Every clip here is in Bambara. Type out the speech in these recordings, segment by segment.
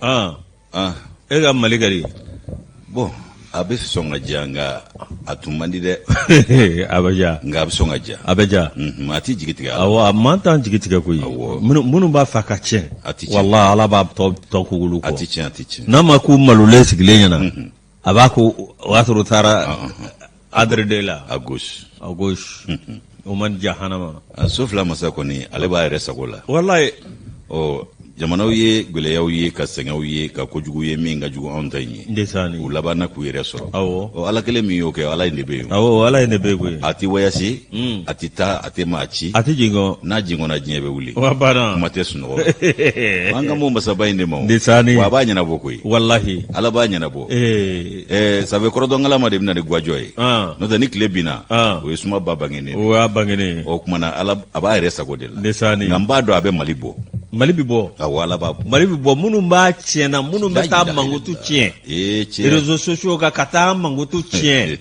E ka Mali kari bon a bɛ sɔn ka diya nka a tun man di dɛ a bɛ diya nka a bɛ sɔn ka diya a bɛ diya a tɛ jigi tigɛ awɔ a man t'an jigi tigɛ koyi minnu b'a fɛ ka tiɲɛ walahi Ala b'a tɔ kugulu kɔ a tɛ tiɲɛ n'a ma ko malolen sigilen ɲɛna a b'a ko o y'a sɔrɔ u taara adrede la à gauche o man jahanama so fila masa kɔni ale b'a yɛrɛ sago la wallahi jamanaw ye gwɛlɛyaw ye ka sɛgɛnw ye ka kojugu ye min ka jugu anw ta in ye ndesani u labanna k'u yɛrɛ sɔrɔ awɔ ala kelen min y'o kɛ ala in de bɛ yen awɔ ala in de bɛ yen koyi a tɛ wayasi a tɛ taa a tɛ maa ci a tɛ jigin n'a jigɔnna diɲɛ bɛ wuli wa bana kuma tɛ sunɔgɔ an ka mo masaba in de ma ndesani wa a b'a ɲɛnabɔ koyi wallahi ala b'a ɲɛnabɔ sabe kɔrɔdɔnkala ma de bɛna ni gwajɔ ye n'o tɛ ni tile binna o ye suma ba bangenen o y'a bangenen o kumana ala a b'a yɛrɛ sago de la ndesani nka n b'a dɔn a bɛ Mali bɔ Mali bɛ bɔ awɔ ala b'a bɔ Mali bɛ bɔ minnu b'a tiɲɛ na minnu bɛ taa mankutu tiɲɛ réseaux sociaux kan ka taa mankutu tiɲɛ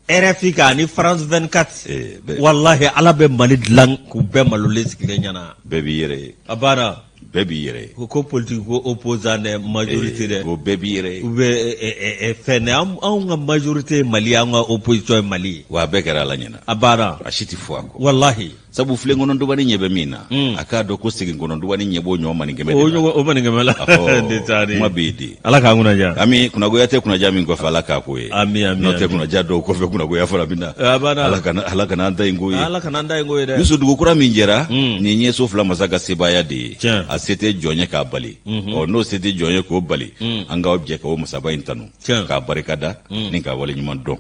RFI kan ni France 24 wallahi ala bɛ Mali dilan k'u bɛɛ malolen sigilen ɲɛna bɛɛ b'i yɛrɛ ye a banna bɛɛ b'i yɛrɛ ye ko politique ko opposant dɛ majorité dɛ ko bɛɛ b'i yɛrɛ ye u bɛ fɛn dɛ anw ka majorité ye Mali an ka opposition ye Mali ye wa a bɛɛ kɛra ala ɲɛna a banna a si tɛ fɔ a kɔ wallahi sabu filenkɔnɔdubani ɲɛ bɛ min na a k'a dɔn ko seginkɔnɔdubani ɲɛ b'o ɲɔ maninkɛmɛ de la o maninkɛmɛ la kuma bɛ yen de ala k'an kunnaja ami kunnagoya tɛ kunnaja min kɔfɛ ala k'a ko ye n'o tɛ kunnaja dɔw kɔfɛ kunnagoya fɔra min na ala kana an ta in ko ye ala kana an ta in ko ye dɛ Yusu dugukura min jɛra nin ye so fila masa ka sebaaya de ye a se tɛ jɔn ye k'a bali n'o se tɛ jɔn ye k'o bali an k'aw jɛ k'o masaba in tanu k'a barikada ni k'a waleɲuman dɔn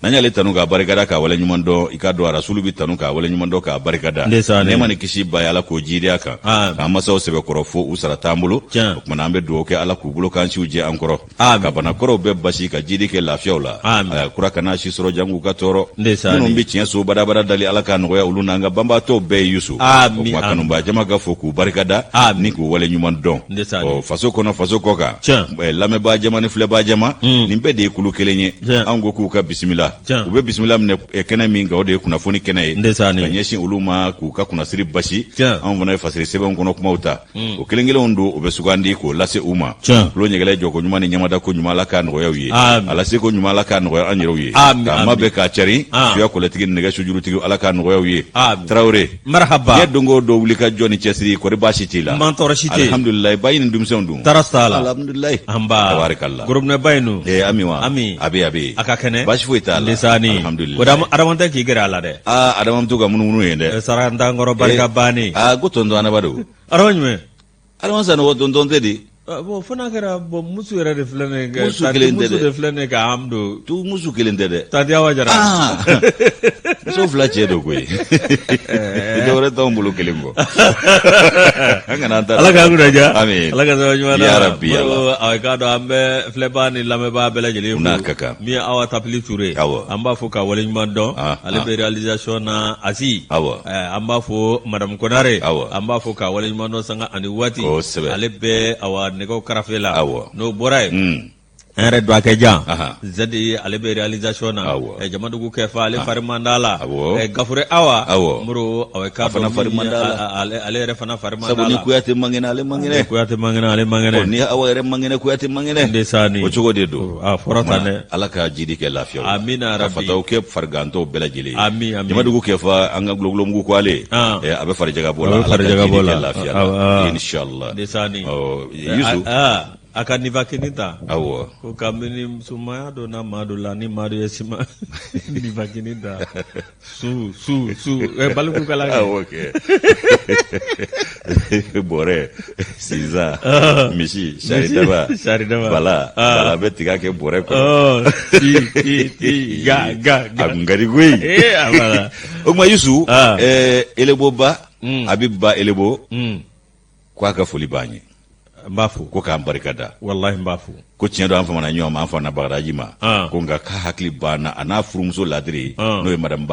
n'an y'ale tanu k'a barikada k'a waleɲuman dɔn i k'a dɔn rasulu bi tanu k'a waleɲuman dɔn k'a barikada nɛɛma ni kisi ba ye ala k'o jiriya kan k'an masaw sɛbɛkɔrɔ fo u sara t'an bolo o kumana an bɛ dugawu kɛ ala k'u bolo k'an siw jɛ an kɔrɔ ka banakɔrɔw bɛɛ basi ka jiri kɛ lafiyaw la a kura kana si sɔrɔ jan k'u ka tɔɔrɔ minnu bɛ tiɲɛ so badabada dali ala k'a nɔgɔya olu n'an ka banbaatɔw bɛɛ ye Yusu o kuma kanubaa jama ka fo k'u barikada ni k'u waleɲuman dɔn faso kɔnɔ faso kɔ kan lamɛnbaa jama ni filɛbaa jama nin bɛɛ de ye kulu kelen ye an ko k'u ka bisimila u bɛ bisimila minɛ kɛnɛ min kan o de ye kunnafoni kɛnɛ ye ka ɲɛsin olu ma k'u ka kunnasiri basi anw fana ye fasiri sɛbɛnw kɔnɔ kumaw ta o kelen kelenw don o bɛ sugandi k'o lase u ma tulo ɲɛgɛlɛ jɔ ko ɲuman ni ɲamada ko ɲuman ala k'a nɔgɔya u ye a lase ko ɲuman ala k'a nɔgɔya an yɛrɛw ye k'a ma bɛɛ k'a cari suya kɔlɛtigi nɛgɛ sujurutigi ala k'a nɔgɔya u ye Tarawele diɲɛ don o don wuli ka jɔ ni cɛsiri kɔri baasi t'i la alhamdulilayi ba ɲini denmisɛnw dun tara t'a la alhamdulilayi tabarikala gorobinɛ ba in dun ami wa ami a bɛ a ka kɛnɛ baasi foyi t'a la alhamdulilayi o adama tɛ k'i gɛrɛ a la dɛ adama to ka munumunu ye dɛ sarantankɔrɔ barika bannen ko tonton anabado adama jumɛn adama sanɔgɔ tonton tɛ de bon fo n'a kɛra musu yɛrɛ de filɛ ne kɛ musu kelen tɛ dɛ musu de filɛ ne ka am do tu musu kelen tɛ dɛ Tante Awa Jara muso fila cɛ do koyi dɔwɛrɛ t'anw bolo kelen kɔ an kana an ta ala k'an kunnaja amin ala ka saba ɲuman na ya rabbi aw k'a dɔn an bɛ filɛbaa ni lamɛnbaa bɛɛ lajɛlen n'a ka kan min ye Awa Tapili Ture an b'a fɔ ka waleɲuman dɔn ale bɛ réalisation na Asi an b'a fɔ madame Konare an b'a fɔ ka waleɲuman dɔn sanga ani waati ale bɛ awa nɛgɛw karafe la n'o bɔra ye an yɛrɛ don a kɛ jan Zedi ale bɛ réalisation na Jamadugu Kɛfa ale farimanda la Gafure Awa Moro aw ka dɔn ale yɛrɛ fana farimanda la sabu ni Kuyate mangɛnɛ ale mangɛnɛ Kuyate mangɛnɛ ale mangɛnɛ ni Awa yɛrɛ mangɛnɛ Kuyate mangɛnɛ ndesani o cogo de don fɔra tan dɛ ala ka jidi kɛ lafiya amina ka rabi fataw kɛ farigantɔw bɛɛ lajɛlen amin Jamadugu Kɛfa an ka gulogulumugu ko ale a bɛ farijaga bɔ la ala ka jidi kɛ lafiya inshallah ndesani Yusu a ka niva kini ta awɔ ko kabini musomanya donna maa dɔ la ni maa dɔ ye sima niva kini ta su baliku kala kɛ awɔ kɛ bɔrɛ sinzan misi saridaba bala bɛ tiga kɛ bɔrɛ kɔnɔ ga a kun ka di koyi o tuma Yusu Eleboba a bɛ ba Elebo k'a ka foli b'an ye n b'a fo ko k'an barikada wallahi n b'a fo ko tiɲɛ don an famana ɲɔgɔn ma an fana Bagadaji ma ko nka k'a hakili banna a n'a furumuso ladiri n'o ye madame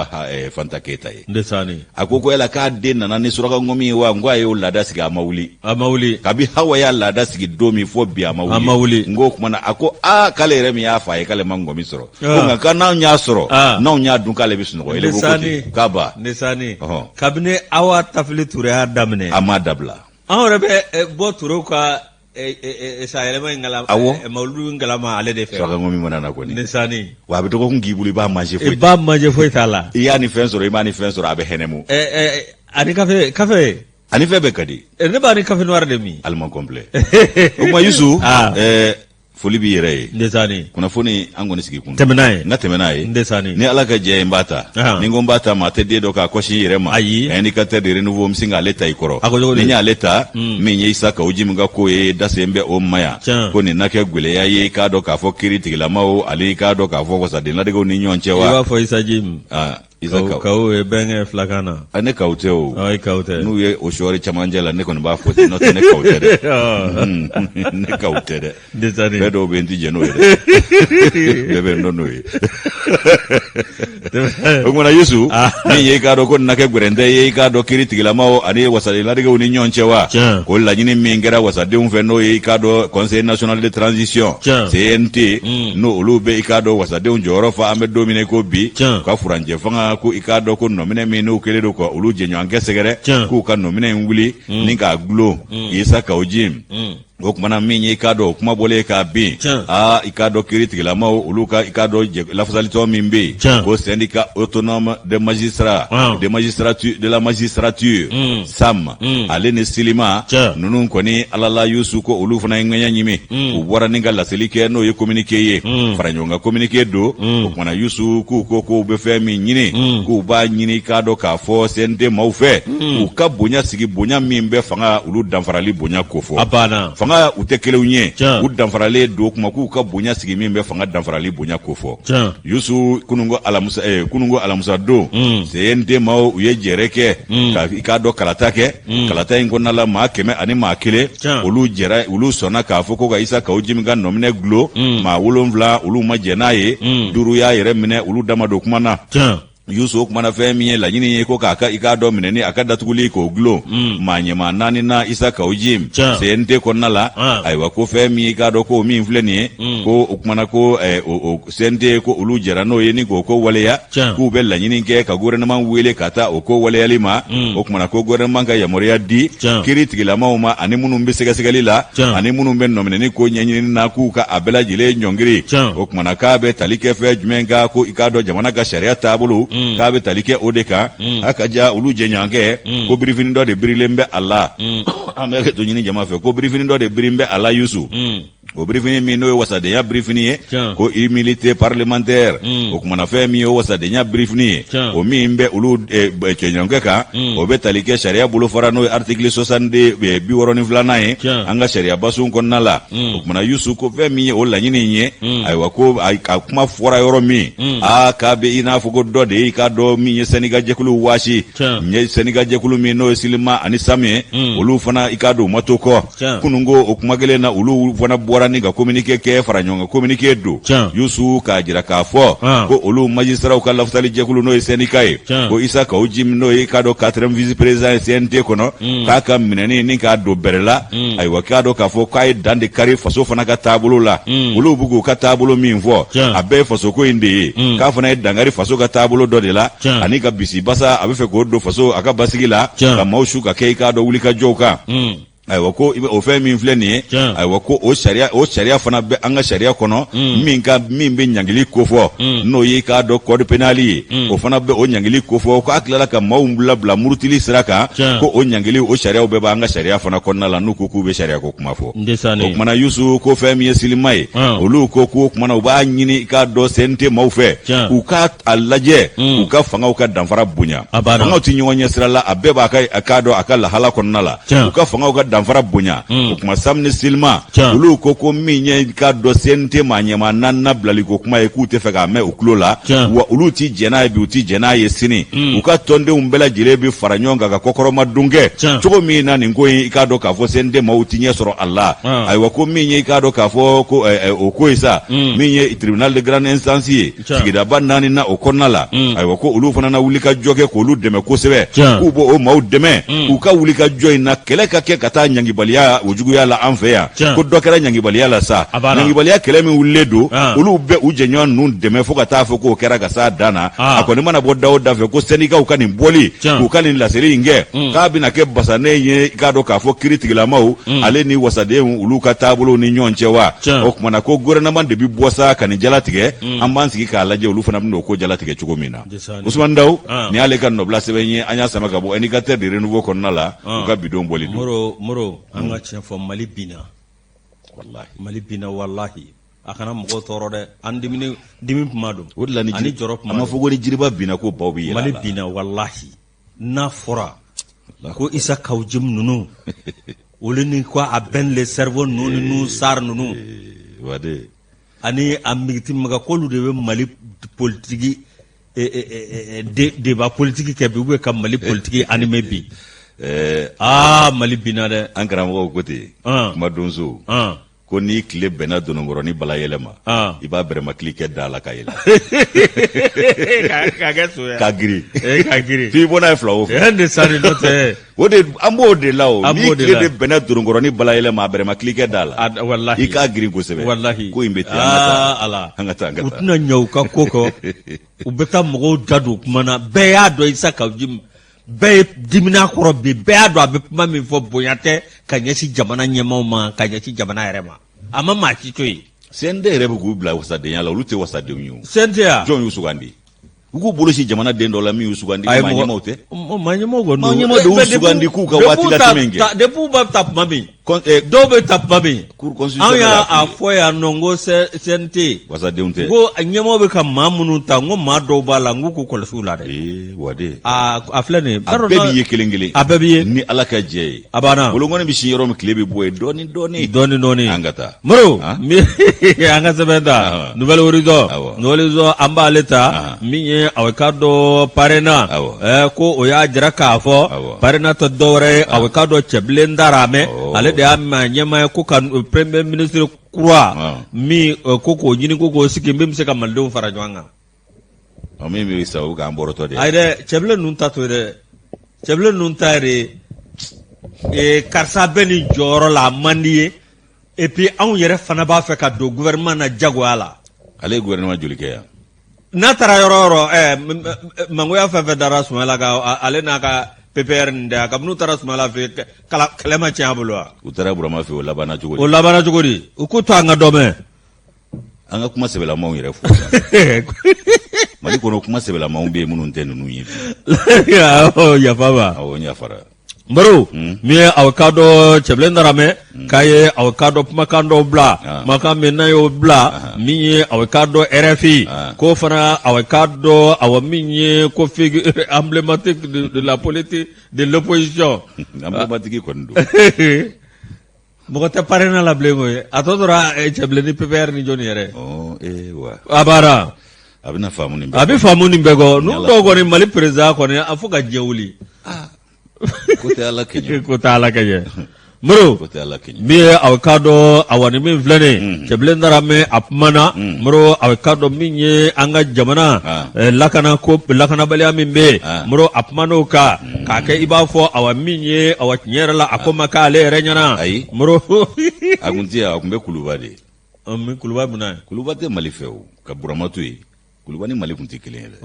Fanta Keyita ye ndesani a ko yala k'a den nana ni suraka ngɔmi ye wa n ko a y'o laada sigi a ma wuli kabi Hawa y'a laada sigi don min fo bi a ma wuli n ko kumana a ko k'ale yɛrɛ min y'a fa ye k'ale ma ngɔmi sɔrɔ ko nka ka n'anw y'a sɔrɔ n'anw y'a dun k'ale bɛ sunɔgɔ ele ko ten k'a ba ndesani kabini Awa Tapili Ture y'a daminɛ a m'a dabila an yɛrɛ bɛ bɔ Turew ka sa yɛlɛma in ngalama mawludu ngalama ale de fɛ sɔrɔ ngomi mana na kɔni ne sani wa a bɛ dɔgɔkun k'i bolo i b'a manger foyi i b'a manger foyi t'a la i y'a ni fɛn sɔrɔ i m'a ni fɛn sɔrɔ a bɛ hɛnɛmu ani kafe ani fɛn bɛɛ ka di ne b'a ni kafe noir de min aliment complet o kuma Yusu foli b'i yɛrɛ ye ndesani kunnafoni an kɔni sigi kun tɛmɛna ye n ka tɛmɛna ye ndesani ni ala ka jɛ ye n b'a ta ni n ko n b'a ta maa tɛ den dɔ k'a kɔsi yɛrɛ ma ayi indicateur de renouveau n bɛ sin k'ale ta i kɔrɔ a ko cogo di ni n y'ale ta min ye Isa Kawoji min ka ko ye dasen bɛ o ma yan ko nin na kɛ gwɛlɛya ye i k'a dɔn k'a fɔ kiiri tigilamaw ale i k'a dɔn k'a fɔ wasadenladegew ni ɲɔgɔn cɛ wa i b'a fɔ Isa Jim Isa Kawo ye bɛnkɛ filakan na ne Kawo tɛ o i Kawo tɛ n'u ye o sɔɔri camancɛ la ne kɔni b'a fɔ ten n'o tɛ ne Kawo tɛ dɛ ne Kawo tɛ dɛ bɛɛ dɔw bɛ n ti jɛ n'o ye dɛ bɛɛ bɛ n dɔn n'o ye o kumana Yusu min ye i k'a dɔn ko nin na kɛ gwɛrɛntɛ ye i k'a dɔn kiiri tigilamaw ani wasadenladegew ni ɲɔgɔn cɛ wa o laɲini min kɛra wasadenw fɛ n'o ye i k'a dɔn conseil national de transition CNT n'o olu bɛ i k'a dɔn wasadenw jɔyɔrɔ fa an bɛ don min na i ko bi ka furancɛ fanga ko i k'a dɔn ko nɔminɛ min n'u kɛlen don ka olu jɛɲɔgɔnkɛ sɛgɛrɛ k'u ka nɔminɛ in wuli ni k'a gulon Isa Kawoji o kumana min ye i k'a dɔn o kuma bɔlen k'a bin i k'a dɔn kiiri tigilamaw olu ka i k'a dɔn lafasalitɔ min bɛ yen ko syndicat autonome des magistrats de la magistrature SAM ale ni Silima ninnu kɔni Ala la Yusu ko olu fana ye ŋɛɲɛ ɲimi u bɔra ni ka laseli kɛ n'o ye communiqué ye fara ɲɔgɔn kan communiqué don o kumana Yusu k'u ko k'u bɛ fɛn min ɲini k'u b'a ɲini k'a dɔn k'a fɔ CNT maaw fɛ u ka bonya sigi bonya min bɛ fanga olu danfarali bonya ko fɔ fanga u tɛ kelenw ye u danfaralen don kuma k'u ka bonya sigi min bɛ fanga danfarali bonya ko fɔ Yusu kunungo alamusa don CNT maaw u ye jɛrɛ kɛ ka i k'a dɔn kalata kɛ kalata in kɔnɔna la maa 100 ani maa 1 olu sɔnna k'a fɔ ko ka Isa Kawoji min ka nɔminɛ gulo maa 7 olu ma jɛ n'a ye 5 y'a yɛrɛ minɛ olu dama don kuma na Yusu o kumana fɛn min ye laɲini ye ko i k'a dɔn minɛni a ka datuguli k'o gulon maa ɲɛmaa 4 na Isa Kawoji CNT kɔnɔna la ayiwa ko fɛn min i k'a dɔn ko min filɛ nin ye ko o kumana ko CNT ko olu jɛra n'o ye ni k'o ko waleya k'u bɛ laɲini kɛ ka gouvernement wele ka taa o ko waleyali ma o kumana ko gouvernement ka yamaruya di kiiri tigilamaw ma ani minnu bɛ sɛgɛsɛgɛli la ani minnu bɛ nɔminɛni ko ɲɛɲini na k'u ka a bɛɛ lajɛlen ɲɔngiri o kumana k'a bɛ tali kɛ fɛn jumɛn kan ko i k'a dɔn jamana ka sariya taabolo k'a bɛ tali kɛ o de kan a ka ja olu jɛɲɔgɔnkɛ ko birifini dɔ de birilen bɛ a la an bɛ hakɛto ɲini jama fɛ ko birifini dɔ de birilen bɛ a la Yusu o birifini min n'o ye wasadenya birifini ye ko immunité parlementaire o kumana fɛn min ye o wasadenya birifini ye o min bɛ olu cɛɲɔgɔnkɛ kan o bɛ tali kɛ sariya bolofara n'o ye article 62 62 ye an ka sariya basun kɔnɔna la o kumana Yusu ko fɛn min ye o laɲini ye ayiwa ko a kuma fɔra yɔrɔ min k'a bɛ i n'a fɔ ko dɔ de ye i k'a dɔn min ye syndicat jɛkulu waasi n ye syndicat jɛkulu min n'o ye Silima ani Sam ye olu fana i k'a dɔn u ma to kɔ kunungo o kuma kelen na olu fana bɔra ni ka communiqué kɛ fara ɲɔgɔn kan communiqué don Yusu k'a jira k'a fɔ ko olu magistrats ka lafasali jɛkulu n'o ye syndicat ye ko Isa Kawoji n'o ye i k'a dɔn 4e vice président ye CNT kɔnɔ k'a ka minɛni ni k'a don bɛrɛ la ayiwa k'a dɔn k'a fɔ k'a ye dan de kari faso fana ka taabolo la olu b'u k'u ka taabolo min fɔ a bɛɛ ye fasoko in de ye k'a fana ye dankari faso ka taabolo dɔ de la ani ka bisi basa a bɛ fɛ k'o don faso a ka basigi la ka maaw su ka kɛ i k'a dɔn wulikajɔw kan ayiwa ko o fɛn min filɛ nin ye ayiwa ko o sariya fana bɛ an ka sariya kɔnɔ min bɛ ɲangili kofɔ n'o ye k'a dɔn code pénal ye o fana bɛ o ɲangili kofɔ k'a tilala ka maaw bila murutili sira kan ko o ɲangili o sariyaw bɛɛ b'an ka sariya fana kɔnɔna la n'u ko k'u bɛ sariya ko kuma fɔ o kumana Yusu ko fɛn min ye Silima ye olu ko k'o kumana u b'a ɲini k'a dɔn CNT maaw fɛ u ka a lajɛ u ka fangaw ka danfara bonya fangaw tɛ ɲɔgɔn ɲɛ sira la a bɛɛ b'a k'a dɔn a ka lahala kɔnɔna la u ka fangaw ka danfara bonya o kuma Sam ni Silima olu ko min ye k'a dɔn CNT maa ɲɛmaa 4 bilali ko kuma ye k'u tɛ fɛ k'a mɛn u tulo la wa olu ti jɛn n'a ye bi u ti jɛn n'a ye sini u ka tɔndenw bɛɛ lajɛlen bi fara ɲɔgɔn kan ka kɔkɔrɔma dun kɛ cogo min na nin ko in i k'a dɔn k'a fɔ CNT maaw ti ɲɛ sɔrɔ a la ayiwa ko min ye i k'a dɔn k'a fɔ ko o ko ye sa min ye tribunal de grande instance ye sigidaba 4 na o kɔnɔna la ayiwa ko olu fana na wuli ka jɔ kɛ k'olu dɛmɛ kosɛbɛ k'u b'o maaw dɛmɛ u ka wuli ka jɔ in na kɛlɛ ka kɛ ka taa ɲangibaliya o juguya la an fɛ yan ko dɔ kɛra ɲangibaliya la sa ɲangibaliya kɛlɛ min wulilen don olu bɛ u jɛɲɔgɔn ninnu dɛmɛ fo ka taa fɔ k'o kɛra ka s'a dan na a kɔni mana bɔ da o da fɛ ko sɛnikaw ka nin bɔli k'u ka nin laseli in kɛ k'a bɛna kɛ basanen ye i k'a dɔn k'a fɔ kiiritigilamaw ale ni wasaden olu ka taabolow ni ɲɔgɔn cɛ wa o kumana ko gouvernement de bi bɔ sa ka nin jalatigɛ an b'an sigi k'a lajɛ olu fana bɛna o ko jalatigɛ cogo min na Usman Daw ni y'ale ka nɔbila sɛbɛn ye an y'a sama ka bɔ indicateur de renouveau kɔnɔna la u ka bidon bɔli don Moro an ka tiɲɛ fɔ Mali binna Mali binna wallahi a kana mɔgɔw tɔɔrɔ dɛ an dimi kuma don o de la ni jɔrɔ kuma a ma fɔ ko ni jiriba binna ko baw bɛ yɛlɛ Mali binna wallahi n'a fɔra ko Isa Kawujim ninnu olu ni ko a bɛn le cerveau ninnu ni nu sar ninnu ani a migiti maga k'olu de bɛ Mali politique débat politique kɛ bi ou bien ka Mali politique animé bi Mali binna dɛ an karamɔgɔw ko ten kuma donso ko ni tile bɛnna dononkɔrɔ ni bala yɛlɛ ma i b'a bɛrɛmakili kɛ da la ka yɛlɛ ka giri f'i bɔ n'a ye fila o fɛ o de an b'o de la o ni tile de bɛnna dononkɔrɔ ni bala yɛlɛ ma a bɛrɛmakili kɛ da la i k'a girin kosɛbɛ ko in bɛ ten an ka taa u tɛna ɲɛ u ka ko kɔ u bɛ taa mɔgɔw da don kuma na bɛɛ y'a dɔn Isa Kawujim bɛɛ ye dimina kɔrɔ bi bɛɛ y'a dɔn a bɛ kuma min fɔ bonya tɛ ka ɲɛsin jamana ɲɛmaaw ma ka ɲɛsin jamana yɛrɛ ma a ma maa ci to yen CND yɛrɛ bɛ k'u bila wasadenya la olu tɛ wasadenw ye CND ya jɔn y'u sugandi u k'u bolo si jamana den dɔ la min y'u sugandi maa ɲɛmaaw tɛ maa ɲɛmaaw kɔni maa ɲɛmaaw de y'u sugandi k'u ka waati latɛmɛ kɛ depuis u b'a ta tuma min dɔw bɛ ta tuma min anw y'a fɔ yan nɔ n ko CNT wasadenw tɛ ko ɲɛmaaw bɛ ka maa minnu ta n ko maa dɔw b'a la n k'u k'u kɔlɔsi u la dɛ wade a filɛ nin ye a bɛɛ b'i ye kelen kelen a bɛɛ b'i ye ni Ala ka jɛ ye a banna bolokɔni bɛ sin yɔrɔ min tile bɛ bɔ yen dɔɔni an ka taa Moro an ka sɛbɛn ta Nouvelle Horizon an b'ale ta min ye a ka dɔ parena ko o y'a jira k'a fɔ parena tɛ dɔwɛrɛ ye a ka dɔ cɛbilen Darame ale de y'a ma ɲɛmaa ye ko ka premier ministre kura min ko k'o ɲini ko k'o sigi min bɛ se ka malidenw fara ɲɔgɔn kan min bɛ sa o k'an bɔrɔtɔ de ayi dɛ cɛbilen ninnu ta to ye dɛ cɛbilen ninnu ta ye de karisa bɛ nin jɔyɔrɔ la a man di ye et puis anw yɛrɛ fana b'a fɛ ka don gouvernement na jagoya la ale ye gouvernement joli kɛ yan n'a taara yɔrɔ o yɔrɔ mangoya fɛn fɛn dara Sumayila kan ale n'a ka PPR nin dɛ kabini u taara Sumayila fɛ kɛlɛ ma tiɲɛ a bolo wa u taara Burama fɛ o labanna cogo di u k'u to an ka dɔ mɛn an ka kuma sɛbɛlamaw yɛrɛ fɔ Mali kɔnɔ kuma sɛbɛlamaw bɛ yen minnu tɛ ninnu ye yafa ma awɔ n yafara Moro min ye aw ka dɔ cɛbilen Darame k'a ye aw ka dɔ kumakan dɔw bila kumakan min n'a y'o bila min ye aw ka dɔ RFI k'o fana aw ka dɔ aw min ye ko figure emblématique de la politique de l'opposition emblématique kɔni don mɔgɔ tɛ parena la bilen koyi a tɔ tora cɛbilen ni PPR ni jɔnni yɛrɛ a banna a bɛna faamu nin bɛɛ a bɛ faamu nin bɛɛ kɔ n'u dɔw kɔni Mali président kɔni a fo ka jɛ wuli ko tɛ Ala kɛɲɛ Moro min ye aw ka dɔn awa ni min filɛ nin cɛbilen Darame a kumana Moro aw ka dɔn min ye an ka jamana lakanabaliya min bɛ yen Moro a kuman'o kan k'a kɛ i b'a fɔ awa min ye awa tiɲɛ yɛrɛ la a ko ma k'ale yɛrɛ ɲɛna ayi Moro a kun tɛ a kun bɛ Kuluba de Kuluba mun na Kuluba tɛ Mali fɛ o ka Burama to yen Kuluba ni Mali kun tɛ kelen ye dɛ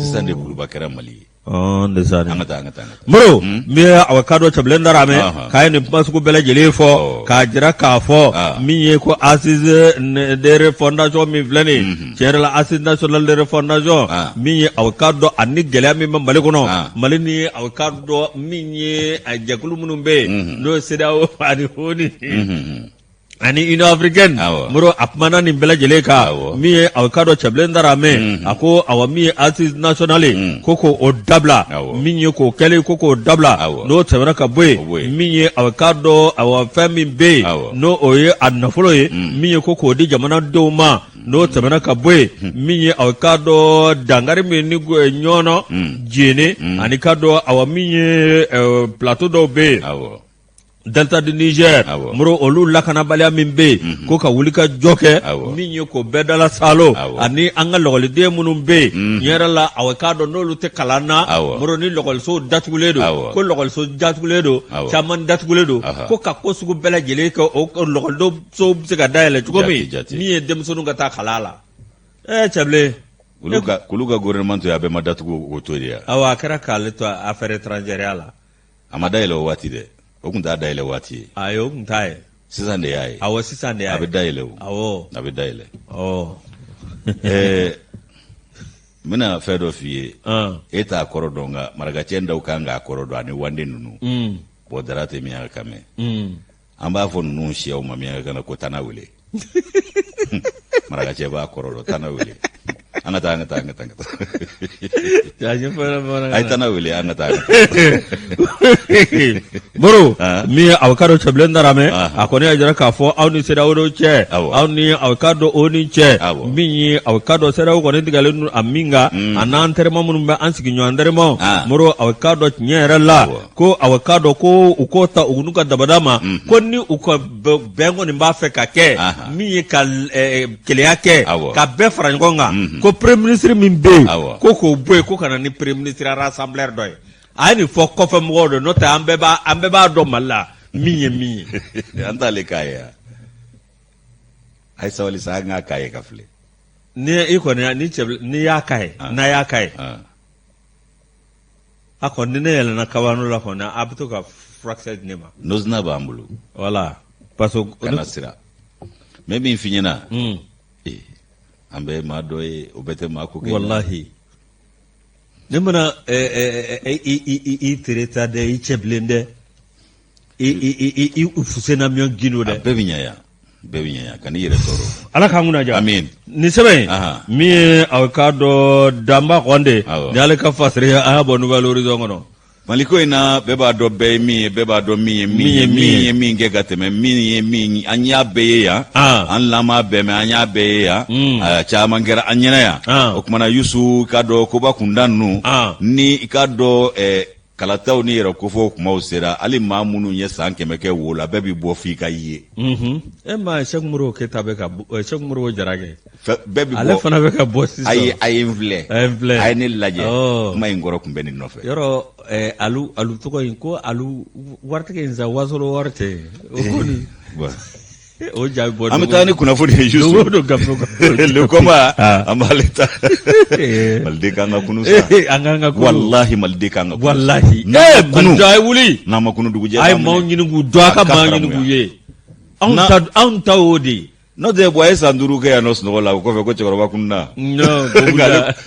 sisan de Kuluba kɛra Mali ye an ka taa Moro min ye aw ka dɔn cɛbilen Darame k'a ye nin kuma sugu bɛɛ lajɛlen fɔ k'a jira k'a fɔ min ye ko assise de fondation min filɛ nin tiɲɛ yɛrɛ la assise nationale de fondation min ye aw ka dɔn ani gɛlɛya min bɛ Mali kɔnɔ Mali ni aw ka dɔn min ye a jɛkulu minnu bɛ yen n'o ye CEDEAO ani ONU ani Union africaine Moro a kumana nin bɛɛ lajɛlen kan min ye aw ka dɔn cɛbilen Darame a ko awa min ye assise nationale ko k'o dabila min ye k'o kɛlen ko k'o dabila n'o tɛmɛna ka bɔ yen min ye aw ka dɔn awa fɛn min bɛ yen n'o o ye a nafolo ye min ye ko k'o di jamanadenw ma n'o tɛmɛna ka bɔ yen min ye aw ka dɔn dangari min ni ɲɔnɔ Diéné ani ka dɔn awa min ye plateau dɔw bɛ yen Delta du Niger muro olu lakana baliya min be ko ka wuli ka jɔkɛ min ye ko bɛɛ dala salo ani an ka lɔgɔliden minnu be yɛrɛ la aw ka dɔn n'olu tɛ kalan na muro ni lɔgɔliso datugulen don ko lɔgɔliso datugulen don caman datugulen don ko ka ko sugu bɛɛ lajɛlen kɛ o lɔgɔliso bɛ se ka dayɛlɛ cogo min ye denmisɛnninw ka taa kalan la cɛbilen kulu ka gouvernement to a bɛɛ ma datugu o to de ya awɔ a kɛra k'ale to affaire étrangère la a ma dayɛlɛ o waati dɛ o kun t'a dayɛlɛ waati ye ayi o kun t'a ye sisan de y'a ye awɔ sisan de y'a ye a bɛ dayɛlɛ o awɔ a bɛ dayɛlɛ n bɛna fɛn dɔ f'i ye e t'a kɔrɔ dɔn nka marakacɛ dɔw kan k'a kɔrɔ dɔn ani wande ninnu bɔn dara tɛ miyankɛ kan mɛn an b'a fɔ ninnu siyaw ma miyankɛ kan na ko tana wele marakacɛ b'a kɔrɔ dɔn tana wele an ka taa a ye tana wele an ka taa Boro min ye avocado cɛbilen dara mɛ a kɔni y'a jira k'a fɔ aw ni CEDEAO cɛ aw ni avocado o ni cɛ min ye avocado CEDEAO kɔni tigɛlen don a min kan a n'an terima minnu bɛ an sigiɲɔgɔn terimaw moro avocado tiɲɛ yɛrɛ la ko avocado ko u k'o ta u n'u ka dabada ma ko ni u ka bɛn kɔni b'a fɛ ka kɛ min ye ka keleya kɛ ka bɛɛ fara ɲɔgɔn kan ko premier ministre min bɛ yen ko k'o bɔ yen ko ka na ni premier ministre rassembler dɔ ye a ye nin fɔ kɔfɛ mɔgɔw de n'o tɛ an bɛɛ b'a dɔn Mali la min ye min ye an t'ale k'a ye a ye sabali sa an k'a k'a ye ka filɛ ni kɔni ni y'a k'a ye n'a y'a k'a ye a kɔni ni ne yɛlɛnna kabano la kɔni a bɛ to ka furakisɛ di ne ma nozina b'an bolo voilà parce que kana sira mɛ min f'i ɲɛna an bɛ maa dɔ ye o bɛɛ tɛ maa ko kɛ wallahi ne mana i tereta dɛ i cɛbilen dɛ i fusena miɲɔ gino dɛ bɛɛ bɛ ɲɛ yan bɛɛ bɛ ɲɛ yan ka n'i yɛrɛ tɔɔrɔ ala k'an kunna ja amin nin sɛbɛn min ye aw ka dɔ danba kɔnde ni ale ka fasiri a y'a bɔ nouvelle horizon kɔnɔ Maliko in na bɛɛ b'a dɔn bɛɛ ye min ye bɛɛ b'a dɔn min ye min kɛ ka tɛmɛ min ye min an y'a bɛɛ ye yan an lam'a bɛɛ mɛ an y'a bɛɛ ye yan caman kɛra an ɲɛna yan o kumana Yusu k'a dɔn koba kunda ninnu ni i k'a dɔn kalataw ni yɛrɛ kofɔ kumaw sera hali maa minnu ye san 100 kɛ wo la bɛɛ bɛ bɔ f'i ka ye e ma Cheikh Moro Keita bɛ ka Cheikh Moro Jarake bɛɛ bɛ bɔ ale fana bɛ ka bɔ sisan a ye n filɛ a ye ne lajɛ kuma in kɔrɔ kun bɛ nin nɔfɛ yɔrɔ alu tɔgɔ in ko alu waritigi in sa wasolo wari tɛ o kɔni o jaabi bɔ an bɛ taa ni kunnafoni ye Yusu le combat an b'ale ta Maliden kan ka kunu sa an kan ka kunu wallahi Maliden kan ka kunu wallahi kunu jaa wuli n'a ma kunu dugu jɛ a ye maaw ɲini k'u dɔn a ka maa ɲini k'u ye anw ta o de n'o tɛ bɔ a ye san 5 kɛ yan nɔ sunɔgɔ la o kɔfɛ ko cɛkɔrɔba kunna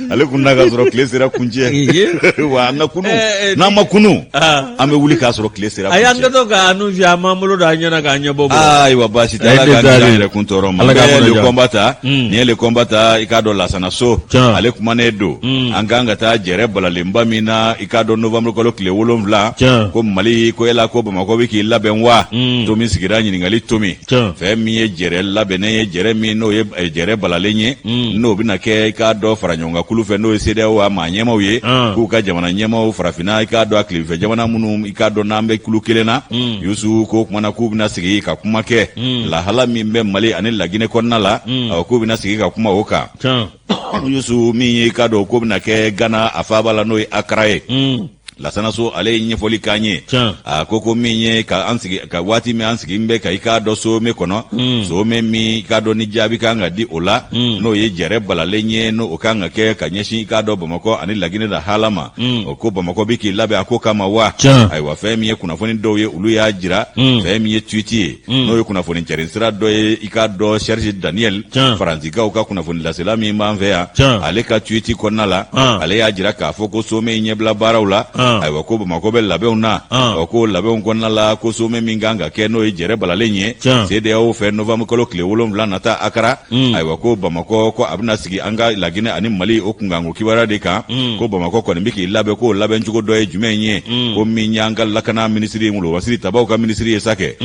ale kunna k'a sɔrɔ tile sera kuncɛ wa an ka kunu n'an ma kunu an bɛ wuli k'a sɔrɔ tile sera kuncɛ a y'an kɛ to k'a nu fiyɛ an b'an bolo da an ɲɛna k'an ɲɛ bɔ ayiwa baasi tɛ ala k'an dilan yɛrɛ kun tɔɔrɔ ma n'i ye le combat ta n'i ye le combat ta i k'a dɔn Lassana So ale kumanen don an kan ka taa jɛrɛ balalenba min na i k'a dɔn novembre kalo tile 7 ko Mali ko yala ko Bamakɔ bɛ k'i labɛn wa to min sigira ɲininkali to min fɛn min ye jɛrɛ labɛn ne ye jɛrɛ min n'o ye jɛrɛ balalen ye n'o bɛna kɛ i k'a dɔn fara ɲɔgɔn kan kulu fɛ n'o ye CEDEAO a maa ɲɛmaw ye k'u ka jamana ɲɛmaw farafinna i k'a dɔn a tilefɛ jamana minnu i k'a dɔn n'an bɛ kulu kelen na Yusu ko kumana k'u bɛna sigi ka kuma kɛ lahala min bɛ Mali ani Laginɛ kɔnɔna la k'u bɛna sigi ka kuma o kan Yusu min ye i k'a dɔn k'o bɛna kɛ Ghana a faaba la n'o ye Accra ye Lassana So ale ye ɲɛfɔli k'an ye a ko min ye ka waati min an sigi bɛ ka i k'a dɔn Somé kɔnɔ Somé min i k'a dɔn ni jaabi kan ka di o la n'o ye jɛrɛ balalen ye n'o kan ka kɛ ka ɲɛsin i k'a dɔn Bamakɔ ani Laginɛ da hala ma o ko Bamakɔ bɛ k'i labɛn a ko kama wa ayiwa fɛn min ye kunnafoni dɔw ye olu y'a jira fɛn min ye tweet ye n'o ye kunnafoni cɛrin sira dɔ ye i k'a dɔn Serge Daniel Faranzikaw ka kunnafoni lasela min b'an fɛ yan ale ka tweet kɔnɔna la ale y'a jira k'a fɔ ko Somé ɲɛbila baaraw la ayiwa ko Bamakɔ bɛ labɛnw na ko labɛnw kɔnɔna la ko Somé min kan ka kɛ n'o ye jɛrɛ balalen ye CEDEAO fɛ novembre kalo tile 7 nata Accra ayiwa ko Bamakɔ ko a bɛna sigi an ka Laginɛ ani Mali o kunkanko kibaruya de kan ko Bamakɔ kɔni bɛ k'i labɛn k'o labɛn cogo dɔ ye jumɛn ye ko min y'an ka lakana minisiri Ngolobasiri Tabaw ka minisiri ye sa kɛ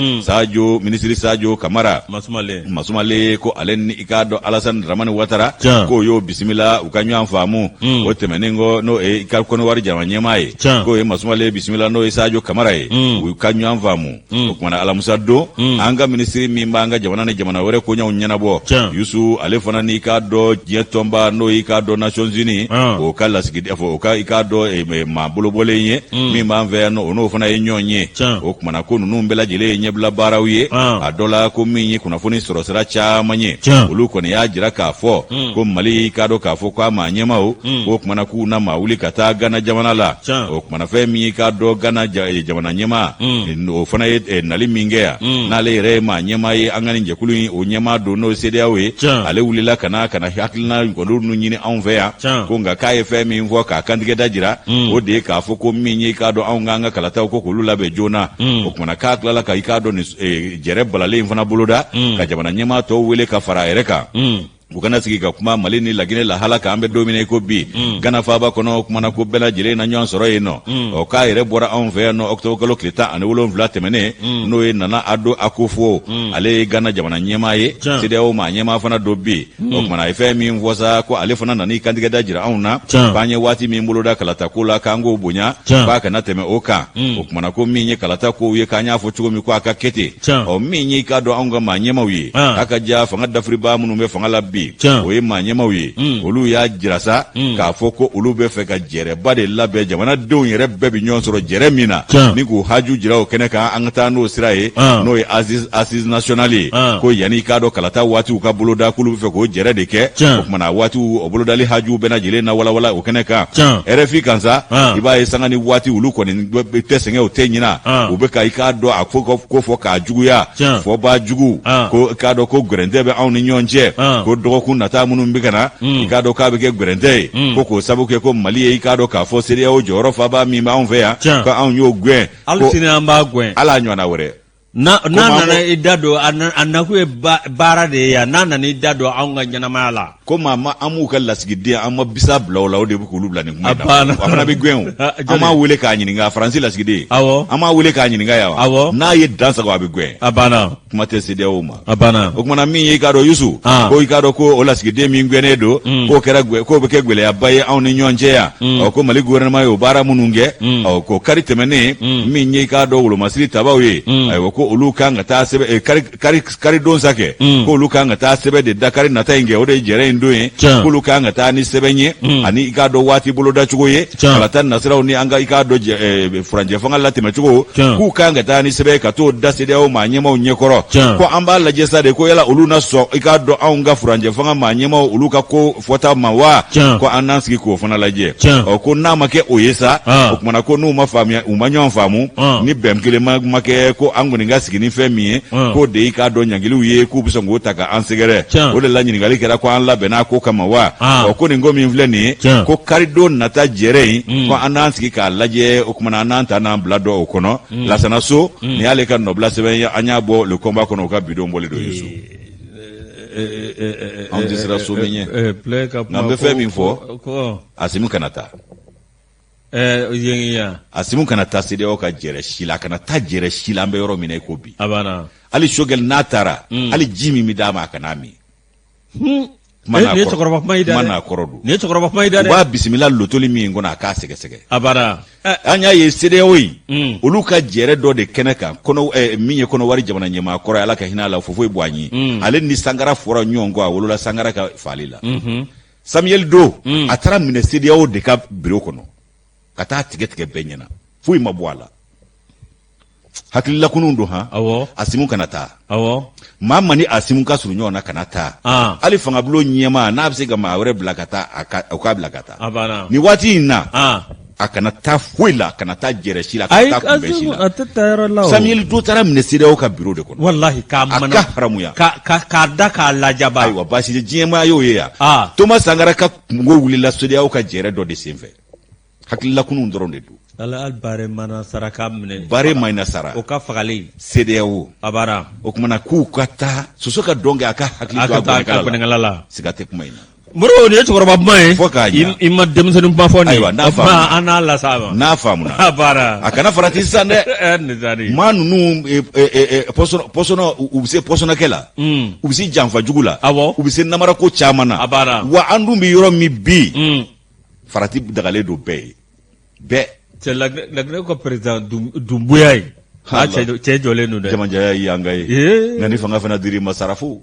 minisiri Sadio Kamara Masumale ko ale ni i k'a dɔn Alassane Dramane Ouattara k'o y'o bisimila u ka ɲɔgɔn faamu o tɛmɛnen kɔ n'o ye i ka Kɔnɔwari jamana ɲɛmaa ye ko ye masumale bismillah no Sadio Kamara ye u ka ɲɔgɔn faamu o kumana alamusa don an ka ministre min b'an ka jamana ni jamana wɛrɛ ko ɲɛw ɲɛnabɔ Yusu ale fana n'i k'a dɔn diɲɛ tɔnba n'o y'i k'a dɔn Nations Unies o ka lasigiden fɔ o ka i k'a dɔn maa bolobɔlen ye min b'an fɛ yan o n'o fana ye ɲɔgɔn ye o kumana ko ninnu bɛɛ lajɛlen ye ɲɛbila baaraw ye a dɔ la ko min ye kunnafoni sɔrɔ sira caman ye olu kɔni y'a jira k'a fɔ ko Mali k'a dɔn k'a fɔ k'a maa ɲɛmaw o kumana k'u na maa wuli ka taa Gana jamana la o kumana fɛn min ye k'a dɔn Gana jamana ɲɛma o fana ye nali min kɛ yan n'ale yɛrɛ ye maa ɲɛma ye an ka nin jɛkulu in o ɲɛma don n'o CEDEAO ye ale wulila ka na hakilina olu nu ɲini anw fɛ yan ko nka k'a ye fɛn min fɔ k'a kantigɛda jira o de ye k'a fɔ ko min ye k'a dɔn anw k'an ka kalataw ko k'olu labɛn joona o kumana k'a tilala ka i k'a dɔn nin jɛrɛ balalen fana boloda ka jamana ɲɛma tɔw wele ka fara a yɛrɛ kan u kana sigi ka kuma Mali ni Laginɛ lahala kan an bɛ don min na ko bi Gana faaba kɔnɔ o kumana ko bɛɛ lajɛlen na ɲɔgɔn sɔrɔ yen nɔ o k'a yɛrɛ bɔra anw fɛ yan nɔ octobre kalo tile 17 tɛmɛnen n'o ye Nana Addo Akufo ale ye Gana jamana ɲɛmaa ye CEDEAO maa ɲɛmaa fana dɔ bi o kumana a ye fɛn min fɔ sa ko ale fana nana i kantigɛda jira anw na k'an ye waati min boloda kalata ko la k'an k'o bonya k'a kana tɛmɛ o kan o kumana ko min ye kalata kow ye k'an y'a fɔ cogo min ko a ka kɛ ten ɔ min ye k'a dɔn anw ka maa ɲɛmaw ye a ka ja fanga dafiriba minnu bɛ fanga la bi o ye maa ɲɛmaw ye olu y'a jira sa k'a fɔ ko olu bɛ fɛ ka jɛrɛba de labɛn jamanadenw yɛrɛ bɛɛ bi ɲɔgɔn sɔrɔ jɛrɛ min na ni k'u haju jira o kɛnɛ kan an ka taa n'o sira ye n'o ye assise nationale ye ko yanni i k'a dɔn kalata waatiw ka boloda k'olu bɛ fɛ k'o jɛrɛ de kɛ o kumana waatiw o bolodali hajuw bɛɛ lajɛlen na walawala o kɛnɛ kan RFI kan sa i b'a ye sanga ni waati olu kɔni tɛ sɛgɛn o tɛ ɲina u bɛ ka i k'a dɔn a ko fɔ k'a juguya fɔ b'a jugu ko k'a dɔn ko gɛrɛntɛ bɛ anw ni ɲɔgɔn cɛ ko dɔgɔkun nata minnu bɛ ka na i k'a dɔn k'a bɛ kɛ gɛrɛntɛ ye ko k'o sabu kɛ ko Mali ye i k'a dɔn k'a fɔ CEDEAO jɔyɔrɔ faaba min b'anw fɛ yan ko anw y'o gɛn hali sini an b'a gɛn ala ɲɔgɔnna wɛrɛ n'a nana i da don a nakun ye baara de ye yan n'a nana i da don anw ka ɲɛnamaya la ko maa ma an m'u ka lasigiden an ma bisa bila o la o de bɛ k'olu bila nin kuma in na a fana bɛ gɛn o an m'a wele k'a ɲininka Faransi lasigiden an m'a wele k'a ɲininka yan wa n'a ye dan sago a bɛ gɛn a banna kuma tɛ CEDEAO ma a banna o kumana min ye i k'a dɔn Yusu ko i k'a dɔn ko o lasigiden min gɛnnen don k'o bɛ kɛ gwɛlɛyaba ye anw ni ɲɔgɔn cɛ yan ko Mali gouvernement ye o baara minnu kɛ ko kari tɛmɛnen min ye i k'a dɔn wolomasiri tabaw ye ayiwa ko olu kan ka taa sɛbɛn kari don sa kɛ k'olu kan ka taa sɛbɛn de da kari nata in kɛ o de ye jɛrɛ in don ye k'olu kan ka taa ni sɛbɛn ye ani i k'a dɔn waati boloda cogo ye kalata nasiraw ni an ka i k'a dɔn furancɛ fanga latɛmɛ cogo k'u kan ka taa ni sɛbɛn ka t'o da CEDEAO maa ɲɛmaw ɲɛkɔrɔ ko an b'a lajɛ sa de ko yala olu na sɔn i k'a dɔn anw ka furancɛ fanga maa ɲɛmaw olu ka ko fɔta ma wa ko an n'an sigi k'o fana lajɛ ko n'a ma kɛ o ye sa o kumana ko n'u ma faamuya u ma ɲɔgɔn faamu ni bɛn kelen ma kɛ ko an kɔni ka sigi ni fɛn min ye k'o de y'i k'a dɔn ɲangiliw ye k'u bɛ sɔn k'o ta k'an sɛgɛrɛ o de la ɲininkali kɛra ko an labɛnna ko kama wa ko nin ko min filɛ nin ye ko karidon nata jɛrɛ in ko an n'an sigi k'a lajɛ o kumana an n'an ta n'an bila dɔ o kɔnɔ Lasana So nin y'ale ka nɔbila sɛbɛn ye an y'a bɔ le combat kɔnɔ o ka bidon bɔli do Yusu anw tɛ sira so min ɲɛ nka n bɛ fɛn min fɔ Asimu kana taa Asimu kana taa CEDEAO ka jɛrɛ si la a kana taa jɛrɛ si la an bɛ yɔrɔ min na i ko bi hali Choguel n'a taara hali ji min bɛ d'a ma a kana min nin ye cɛkɔrɔba kuma ye dɛ kuma n'a kɔrɔ don nin ye cɛkɔrɔba kuma ye dɛ u b'a bisimila lotoli min kɔnɔ a k'a sɛgɛsɛgɛ an y'a ye CEDEAO in olu ka jɛrɛ dɔ de kɛnɛ kan min ye kɔnɔwari jamana ɲɛmaa kɔrɔ ye Ala ka hinɛ a la fofoyi bɔ an ye ale ni Sankara fɔra ɲɔgɔn kɔ a wolola Sankara ka faali la Samuel Doe a taara minɛ CEDEAO de ka bureau kɔnɔ ka taa tigɛ bɛɛ ɲɛna foyi ma bɔ a la hakililakunun don Asimu kana taa maa ma ni Asimu ka surun ɲɔgɔn na kana taa hali fangabulon ɲɛmaa n'a bɛ se ka maa wɛrɛ bila ka taa o k'a bila ka taa nin waati in na a kana taa foyi la kana taa jɛrɛ si la ka taa kunbɛn si la Samuel Doe taara minɛ CEDEAO ka bureau de kɔnɔ wallahi k'a haramuya k'a da k'a lajaba ayiwa baasi tɛ diɲɛmaa y'o ye yan Thomas Sankara ka kungo wulila CEDEAO ka jɛrɛ dɔ de senfɛ hakililakunun dɔrɔn de don Al bare mana saraka minɛ bare mana sara o ka fagalen CEDEAO abara o kumana k'u ka taa soso ka dɔn kɛ a ka hakili to a gɔnɛkala la siga tɛ kuma in na Moro ni ye cɛkɔrɔba kuma ye fo k'a ɲa i ma denmisɛnnin kuma fɔ nin ayiwa n'a faamuna an n'a lasa ma n'a faamuna abara a kana farati sisan dɛ maa ninnu pɔsɔnɔ u bɛ se pɔsɔnɔkɛ la u bɛ se janfa jugu la u bɛ se namarako caman na wa an dun bɛ yɔrɔ min bi farati dagalen don bɛɛ ye bɛɛ c'est Lagneko ko président Dumbuya yi ha ce jole nu de jamanja yi angai ngani fanga fana diri masarafu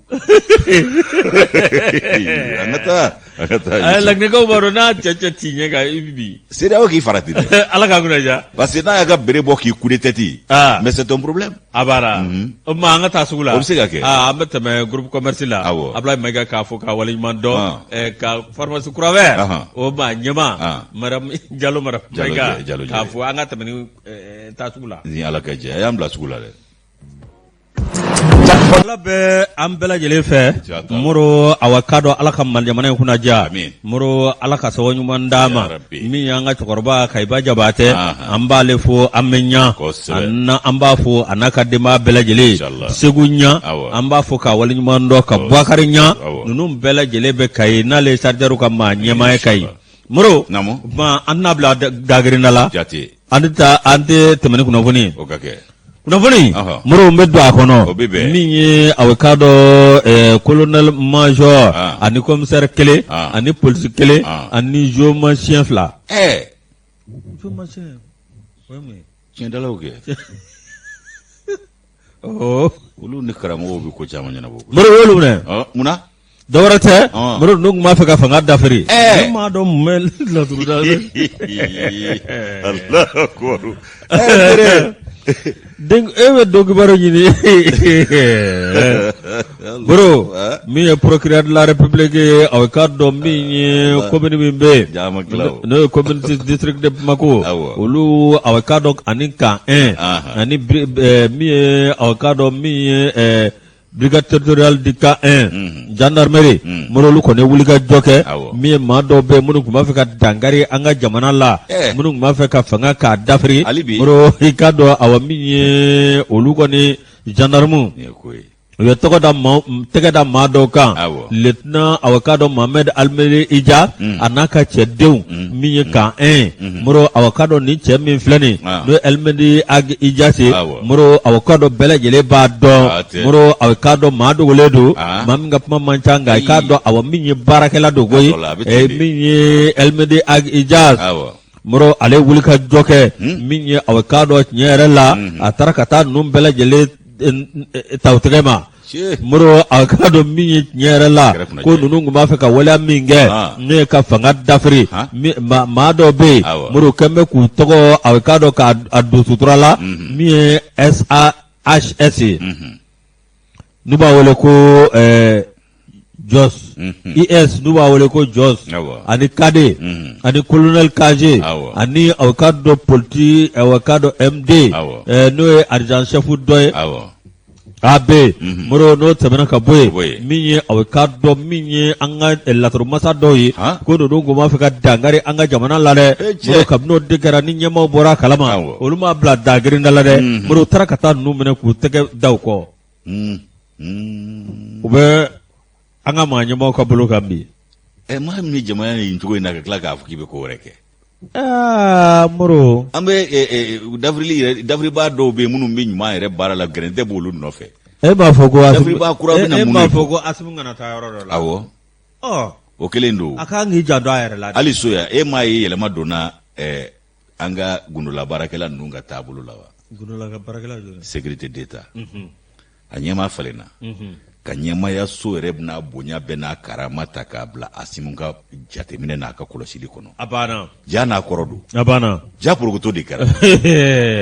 angata ay Lagneko barona ce tinye ga ibi c'est là qui farati ala ka kuna ja parce que na ga bere bo ki coup de tête mais c'est un problème abara ma ngata sugula obsega amata me groupe commercial la abla mega ka fo ka wala man do ka pharmacie Kuraver o ba nyama maram jalo maram mega ka fo angata me ta sugula ni ala ka je ayam la sugula le ala be an bɛɛ lajɛlen fɛ moro awakado ala ka jamana in kunna ja moro ala ka sababu ɲuman d'a ma min y'an ka cɛkɔrɔba Kayiba Jabate an b'ale fo an bɛ ɲa an b'a fo a n'a ka denbaya bɛɛ lajɛlen Segu ɲa an b'a fo ka wale ɲuman dɔ ka Bubakari ɲa ninnu bɛɛ lajɛlen bɛ Kayi n'ale chargeur ka maa ɲɛmaa ye Kayi moro ma an n'a bila dagirinda la an tɛ tɛmɛ ni kunnafoni kunnafoni moro bɛ don a kɔnɔ min ye awakado colonel major ani commissaire kelen ani police kelen ani géomacien 2 géomacien tiɲɛ dalaw kɛ olu ni karamɔgɔw bɛ ko caman ɲɛnabɔ moro wolo minɛ munna dɔwɛrɛ tɛ moro ninnu tun b'a fɛ ka fanga dafiri ne m'a dɔn mun bɛ laturu da Allahu akbar den e bɛ dɔ kibaru ɲini bro min ye procureur de la république ye aw ka dɔn min ye commune min bɛ n'o ye commune district de Bamako olu aw ka dɔn ani kan 1 ani min ye aw ka dɔn min ye brigade territoriale du cas 1 gendarmerie moro olu kɔni wuli ka jɔ kɛ min ye maa dɔw bɛ minnu tun b'a fɛ ka dankari an ka jamana la minnu tun b'a fɛ ka fanga k'a dafiri moro i ka dɔn awa min ye olu kɔni gendarme u ye tɛgɛ da maa dɔw kan lieutenant awakado Mohamed Almeri Ija a n'a ka cɛdenw min ye kan 1 moro awakado ni cɛ min filɛ nin n'o ye Almeri Ag Ija se moro awakado bɛɛ lajɛlen b'a dɔn moro awakado maa dogolen don maa min ka kuma man ca nka i k'a dɔn awa min ye baarakɛla dogo ye min ye Almeri Ag Ija moro ale wuli ka jɔ kɛ min ye awakado tiɲɛ yɛrɛ la a taara ka taa ninnu bɛɛ lajɛlen taw tɛgɛ ma moro a ka dɔn min ye tiɲɛ yɛrɛ la ko ninnu tun b'a fɛ ka waleya min kɛ ne ye ka fanga dafiri maa dɔw bɛ yen moro kɛn bɛ k'u tɔgɔ a ka dɔn k'a don sutura la min ye SAHS ye n'u b'a wele ko Jos IS n'u b'a wele ko Jos ani Kade ani colonel Kaje ani awakado politique awakado MD n'o ye adjudant chef dɔ ye AB moro n'o tɛmɛna ka bɔ yen min ye awakado min ye an ka laturumasa dɔw ye ko ninnu ko b'a fɛ ka dankari an ka jamana la dɛ moro kabini o de kɛra ni ɲɛmaaw bɔra a kalama olu m'a bila dagirinda la dɛ moro taara ka taa ninnu minɛ k'u tɛgɛ da u kɔ u bɛ an ka maa ɲɛmaaw ka bolo kan bi maa min jamana nin cogo in na ka tila k'a fɔ k'i bɛ ko wɛrɛ kɛ moro an bɛ dafiriba dɔw bɛ yen minnu bɛ ɲuman yɛrɛ baara la gɛrɛntɛ b'olu nɔfɛ e m'a fɔ ko dafiriba kura bɛ na mun e m'a fɔ ko Asimu kana taa yɔrɔ dɔ la awɔ o kelen don a kan k'i janto a yɛrɛ la hali so yan e m'a ye yɛlɛma donna an ka gundola baarakɛla ninnu ka taabolo la wa gundola ka baarakɛla jumɛn sécurité d'État a ɲɛmaa falenna ka ɲɛmaya so yɛrɛ bɛna bonya bɛɛ n'a karama ta k'a bila Asimu ka jateminɛ n'a ka kɔlɔsili kɔnɔ a banna ja n'a kɔrɔ don a banna ja porokoto de kɛra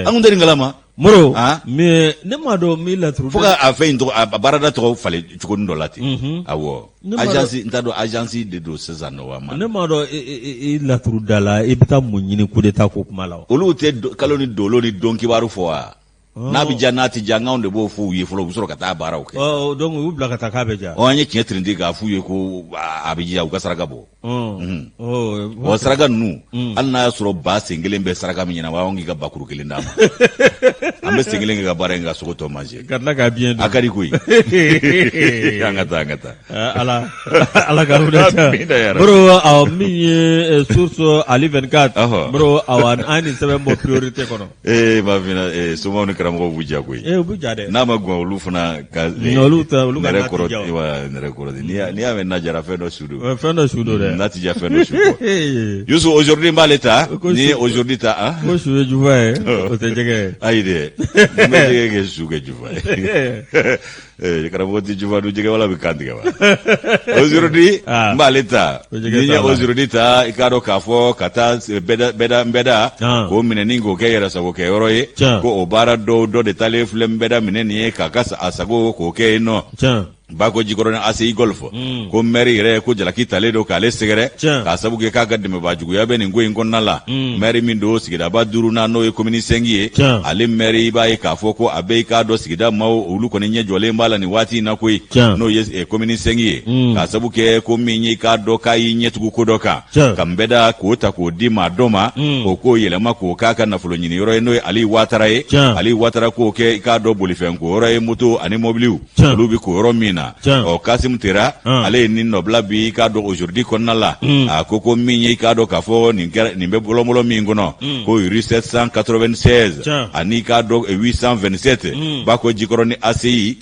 an kun tɛ nin kalama moro mais ne m'a dɔn min laturu fo ka a fɛn in tɔgɔ a baarada tɔgɔ falen cogonin dɔ la ten awɔ agence n t'a dɔn agence de don sisan nɔ wa ne m'a dɔn i laturu da la i bɛ taa mun ɲini coup d'état ko kuma la olu tɛ kalo ni dolo ni don kibaru fɔ wa n'a bɛ ja n'a tɛ ja anw de b'o fɔ u ye fɔlɔ u bɛ sɔrɔ ka taa baaraw kɛ donc u y'u bila ka taa k'a bɛ ja an ye tiɲɛ tirindi k'a f'u ye ko a bɛ ja u ka saraka bɔ wa saraka ninnu hali n'a y'a sɔrɔ ba sen kelen bɛ saraka min ɲɛna anw k'i ka bakuru kelen d'a ma an bɛ sen kelen kɛ ka baara in ka sogo tɔ manger ka tila k'a biɲɛ dun a ka di koyi an ka taa ala ka wula ca bro aw min ye source Ali 24 bro aw an ni sɛbɛn bɔ priorité kɔnɔ ma fina somaw ni karamɔgɔw b'u ja koyi u b'u ja dɛ n'a ma gɔn olu fana ka olu ka nɛrɛ kɔrɔ n'i y'a mɛn najara fɛn dɔ su don fɛn dɔ su don dɛ Nati ja feno shuko. Yusu aujourd'hui mbaleta ni aujourd'hui ta ah. Ko shuwe juva o te jege. Aide. Me jege ke shuke juva. Karaboti juva du jege wala bikandi ka. Aujourd'hui mbaleta ni aujourd'hui ta ikado kafo kata beda ko mineningo ke yera sago ke oroye ko obara do de tale flem beda mineni kakasa asago ko ke no. Bako jikorona ase golfo ko meri re ko jalaki tale do kale segere ka sabu ke kaga de me bajugu ya be ni ngo ingonna la meri min do sigida ba duru na no e komini sengie ale meri ba e ka foko abe ka do sigida mawo ulu ko nye jole mbala ni wati na koi no yes e komini sengie ka sabu ke ko minyi ka do ka yi tugu ko doka kambeda ko ta ko di madoma ko yele mako kaka na fulo nyini yoro no ali watara ko ke ka do bolifen ko oro e moto ani mobiliu lubi ko oro min o Kasim Tera ale ni nobla bi ka do aujourd'hui konna la akoko minyi ka do kafo ni be bolomolo mingono ko 796 ani ka do 827 bako jikoro ni ACI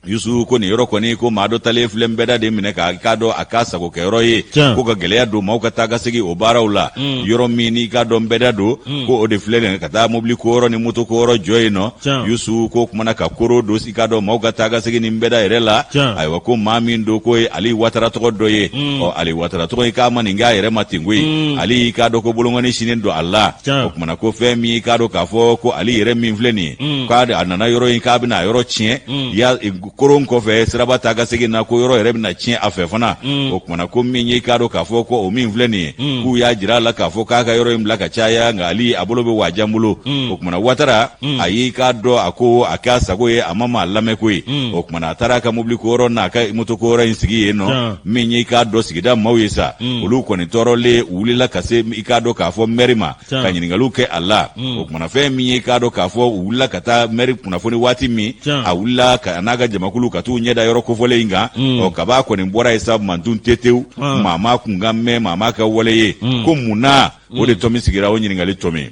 Yusu ko ni yoro ko ni ko mado tale flem beda de mine ka do akasa ko kero ye ko ga gele do mau kata ga sigi obara ula yoro mini ka do beda do ko o de flele kata mobli ko ro ni moto ko ro joino Yusu ko kuma ka koro do si ka do mau kata ga sigi ni beda erela aywa ko mamin do ko ali watara to do ye o ali watara to ka mani nga ere matingui ali ka do ko bulongoni shinen do Allah ko kuma ko femi ka do ka fo ko ali ere min fleni ka da anana yoro in ka bina yoro chien ya koron ko fe siraba ta ga sigi na ko yoro rebe na chin afefana o kuma ko minyi karo ka fo ko o min fleni ku ya jira la ka fo ka yoro im la ka chaya ngali abolobe wajambulo o kuma watara ayi ka do ako aka sago ye amama lame ko o kuma na tara ka mobli ko ro na ka muto ko ro insigi no minyi ka do sigi da mawisa ulu ko ni torole ulila ka se ka do ka fo merima ka nyingalu ke Allah o kuma na fe minyi ka do ka fo ulila ka ta meri kuna fo ni wati mi a ulila ka naga makulu katu nyeda yoro kofole inga o kaba ko ni mbora isa mantun teteu mama kungamme mama ka wole ye ko muna o de tomi sigira o nyingali tomi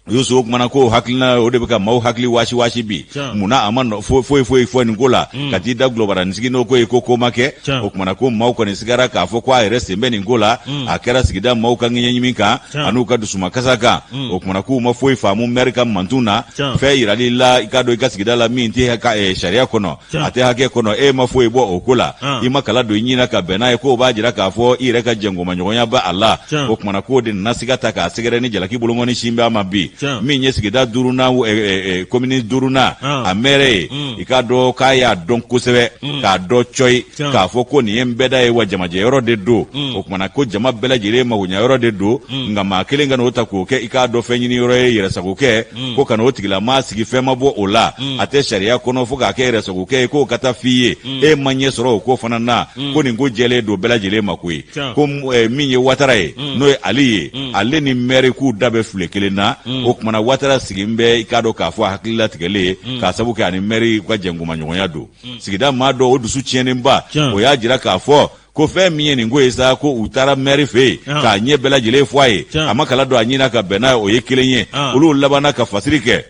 Yusu kumana ko haklina ode beka mau hakli washi bi muna aman fo ni gola katida global nisigi no ko ko make o kumana ko mau ko ni sigara ka fo kwa reste mbeni ngola akera sigida mau ka nyenye nyimika anu ka dusuma kasaka o kumana ko ma fo fa mu america mantuna fe iralila ikado ikasigida la minti ka sharia kono ate hake kono ma fo ebo okola ima kala do nyina ka bena ko ba jira ka fo ire ka jengo manyonya ba Allah o kumana ko de nasigata ka sigara ni jalaki bulungoni shimbe amabi minye sigida duruna komini duruna amere ikado kaya don kusebe ka do choi ka foko ni embeda e wajamaje yoro de do okumana ko jama bela jire ma wunya yoro de do ngama kelenga no tako ke ikado fenyini yoro yere sagoke ko kana otigila masigi fema bo ola ate sharia kono fuka ke yere sagoke ko kata fiye manye soro ko fanana ko ni ngo jele do bela jire makui ko minye watarae no ali ale ni mere ku dabe flekelena okumana watara sigimbe ikado ka fo hakila tigele ka sabu ka ni meri kwa jengu manyonya do sigida mado odusu chiene mba o ya jira ka fo ko fe miye ni ngo esa ko utara meri fe ka nye bela jile fwaye amakala do anyina ka bena o yekelenye ulu labana ka fasirike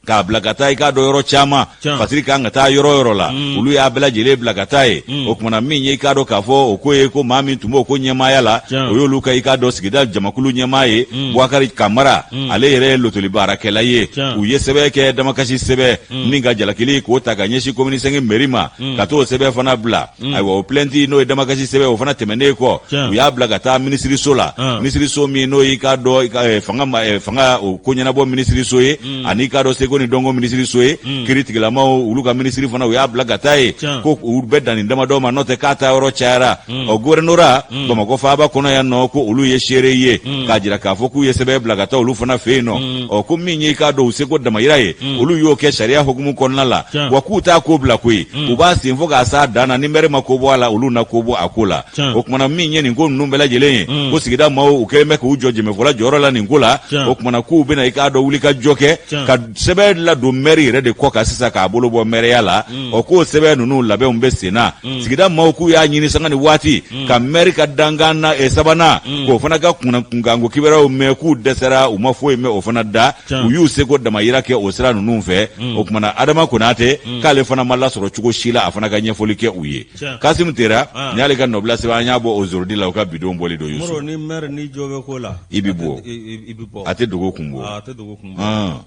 ka blagatai ka do yoro chama fasirika ngata yoro la ulu ya bela jele blagatai okumana minye ka do kafo okoye ko mami tumo ko nyema yala oyo luka ika do sigida jamakulu nyema ye wakari kamara ale yere lotoli barakela ye uye sebe ke damakashi sebe ninga jalakili ko taganyeshi komini senge merima kato sebe fana bla aiwa plenty no damakashi sebe o fana temene ko uya blagata ministry sola ministry so mi no ika do fanga ko nyana bo ministry so ye anika do ko ni dongo ministry soe kritikila ma uluka ministry fana we ablagatai ko urbeda ni ndama do ma note kata oro chara o guvernora ko ma ko faba kono ya no ko ulu ye shere ye kajira ka foku ye sebe blagata ulu fana feno o ko minyi ka do se ko dama iraye ulu yo ke sharia hukumu konala wakuta ko blakui ubasi mfoga asa dana ni mere makobo ala ulu na kobo akula o kuma na minyi ni ngo numbela jele ko sigida ma o ukeme ko ujoje mefola joro la ni ngula o kuma na ku bina ikado ulika joke ka sebe sɛbɛn ladon maire yɛrɛ de kɔ ka sisan k'a bolo bɔ maire la o k'o sɛbɛn ninnu labɛnw bɛ sen na sigida maaw k'u y'a ɲini sanga ni waati ka maire ka dankan na sabanan k'o fana ka kunkanko kibaruyaw mɛn k'u dɛsɛra u ma foyi mɛn o fana da u y'u seko damayira kɛ o sira ninnu fɛ o kumana Adama Konate k'ale fana ma lasɔrɔ cogo si la a fana ka ɲɛfɔli kɛ u ye Kasimu Tera ni y'ale ka nɔbila sɛbɛn an y'a bɔ aujourd'hui la u ka bidon bɔli don Yusu Moro ni maire ni jɔ bɛ ko la i bi bɔ a tɛ dogo kun bɔ a tɛ dogo kun bɔ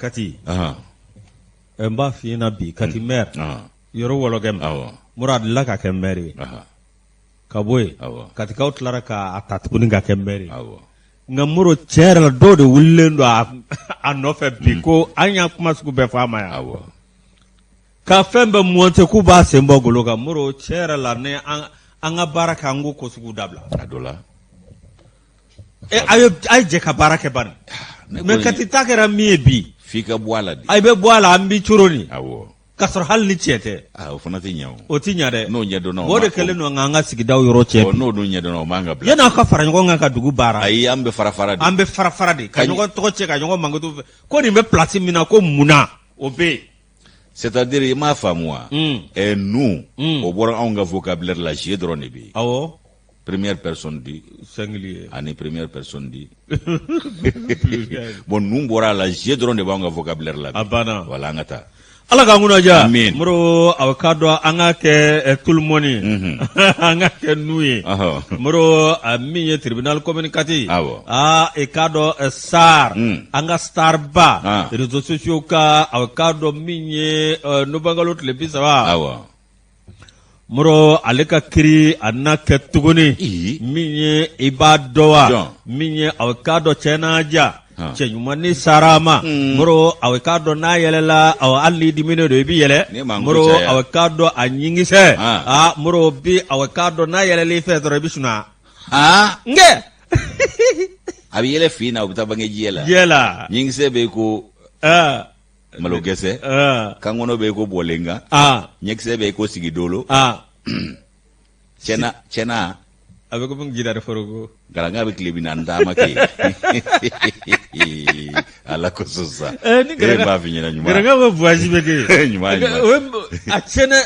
Kati n b'a f'i ɲɛna bi Kati maire yɔrɔ wɔlɔkɛ ma Moro a delila ka kɛ maire ye ka bɔ yen Katikaw tilara k'a ta tuguni ka kɛ maire ye nka Moro cɛ yɛrɛ la dɔw de wulilen don a nɔfɛ bi ko an y'a kuma sugu bɛɛ fɔ a ma yan ka fɛn bɛɛ monter k'u b'a sen bɔ golo kan Moro cɛ yɛrɛ la ni an ka baara kɛ an ko sugu dabila a dɔ la a ye jɛ ka baara kɛ bani mais Kati ta kɛra min ye bi f'i ka bɔ a la de a bɛ bɔ a la an bi coro ni k'a sɔrɔ hali ni tiɲɛ tɛ o fana tɛ ɲɛ o tɛ ɲɛ dɛ n'o ɲɛdɔnna o de kɛlen don an ka sigidaw yɔrɔ cɛ n'o dun ɲɛdɔnna o man ka bila yan'a ka fara ɲɔgɔn kan ka dugu baara ayi an bɛ fara fara de ka ɲɔgɔn tɔgɔ cɛ ka ɲɔgɔn mankutu fɛ ko nin bɛ place min na ko munna o bɛ yen c'est-à-dire i m'a faamu wa nous o bɔra anw ka vocabulaire la je dɔrɔn de bɛ yen awɔ première personne dit singulier ani première personne dit bon nous bɔra la je dɔrɔn de b'anw ka vocabulaire la a banna voilà an ka taa Ala ka ŋuna ja Moro aw ka dɔn an ka kɛ tout le monde an ka kɛ n'u ye Moro min ye tribunal communicatif i ka dɔn SAR an ka star ba réseaux sociaux ka aw ka dɔn min ye Nobangalo tile 30 Moro ale ka kiri a na kɛ tuguni min ye i b'a dɔn wa min ye aw ka dɔn cɛna ja cɛ ɲuman ni sarama Moro aw ka dɔn n'a yɛlɛla hali ni diminen don i bi yɛlɛ Moro aw ka dɔn a ɲingisɛ Moro bi aw ka dɔn n'a yɛlɛli fɛ dɔrɔn i bi suna nkɛ a bɛ yɛlɛ fin na u bɛ taa bange jiɲɛ la ɲingisɛ bɛ ko malogɛsɛ kankɔnɔ bɛ ko bɔlenga ɲɛkisɛ bɛ ko sigidolo cɛna a bɛ komi jidari foroko garanga bɛ tile 40 taama kɛ ala ko sosa ni garanga b'a fi ɲɛna ɲuman garanga bɛ voyage bɛ kɛ ɲuman a cɛnɛ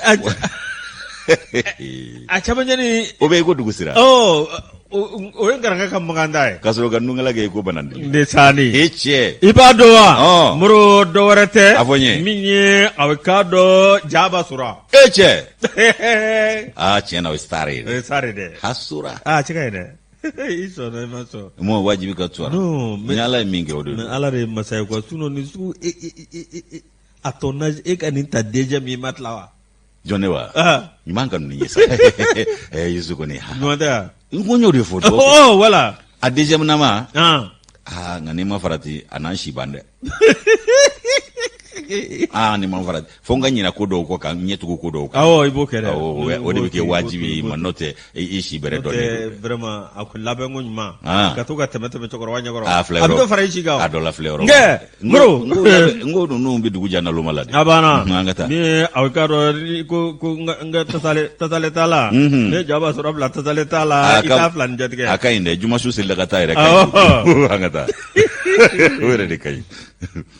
a caman ɲɛni o bɛ ko dugu sira o ye garanga ka maganda ye k'a sɔrɔ ka nungala kɛ ko banandi ndesani cɛ i b'a dɔn wa Moro dɔ wɛrɛ tɛ a fɔ n ye min ye a bɛ k'a dɔn Jaba Sura cɛ tiɲɛ na o ye star ye o ye star ye dɛ Hasura cɛ ka ye dɛ i sɔnna i ma sɔn mo wajibi ka to ni Ala ye min kɛ o de mais Ala de ye masa ye quoi sinon ni sugu à ton âge e ka nin ta déjà min ma tila wa jɔn ne wa ɲuman ka ninnu ye sa Yusu kɔni ɲuman tɛ wa n ko n y'o de fɔ voilà a deuxième nama nka n'i ma farati a n'an si ban dɛ ni ma farati fo n ka ɲina ko dɔw kɔ kan ɲɛtugu ko dɔw kan i b'o kɛ dɛ o de bɛ kɛ wajibi ma n'o tɛ i si bɛrɛ dɔn de vraiment a ko labɛnko ɲuman ka to ka tɛmɛ cɛkɔrɔba ɲɛkɔrɔ a bɛ dɔ fara i si kan a dɔ la filɛ yɔrɔ Moro n ko ninnu bɛ dugu jan naloma la de a banna an ka taa ni aw ka dɔn ko n ka tasale t'a la ne Jaba Sura bila tasale t'a la i t'a fila ni jatigɛ a ka ɲi dɛ juma su selila ka taa yɛrɛ ka ɲi an ka taa o yɛrɛ de ka ɲi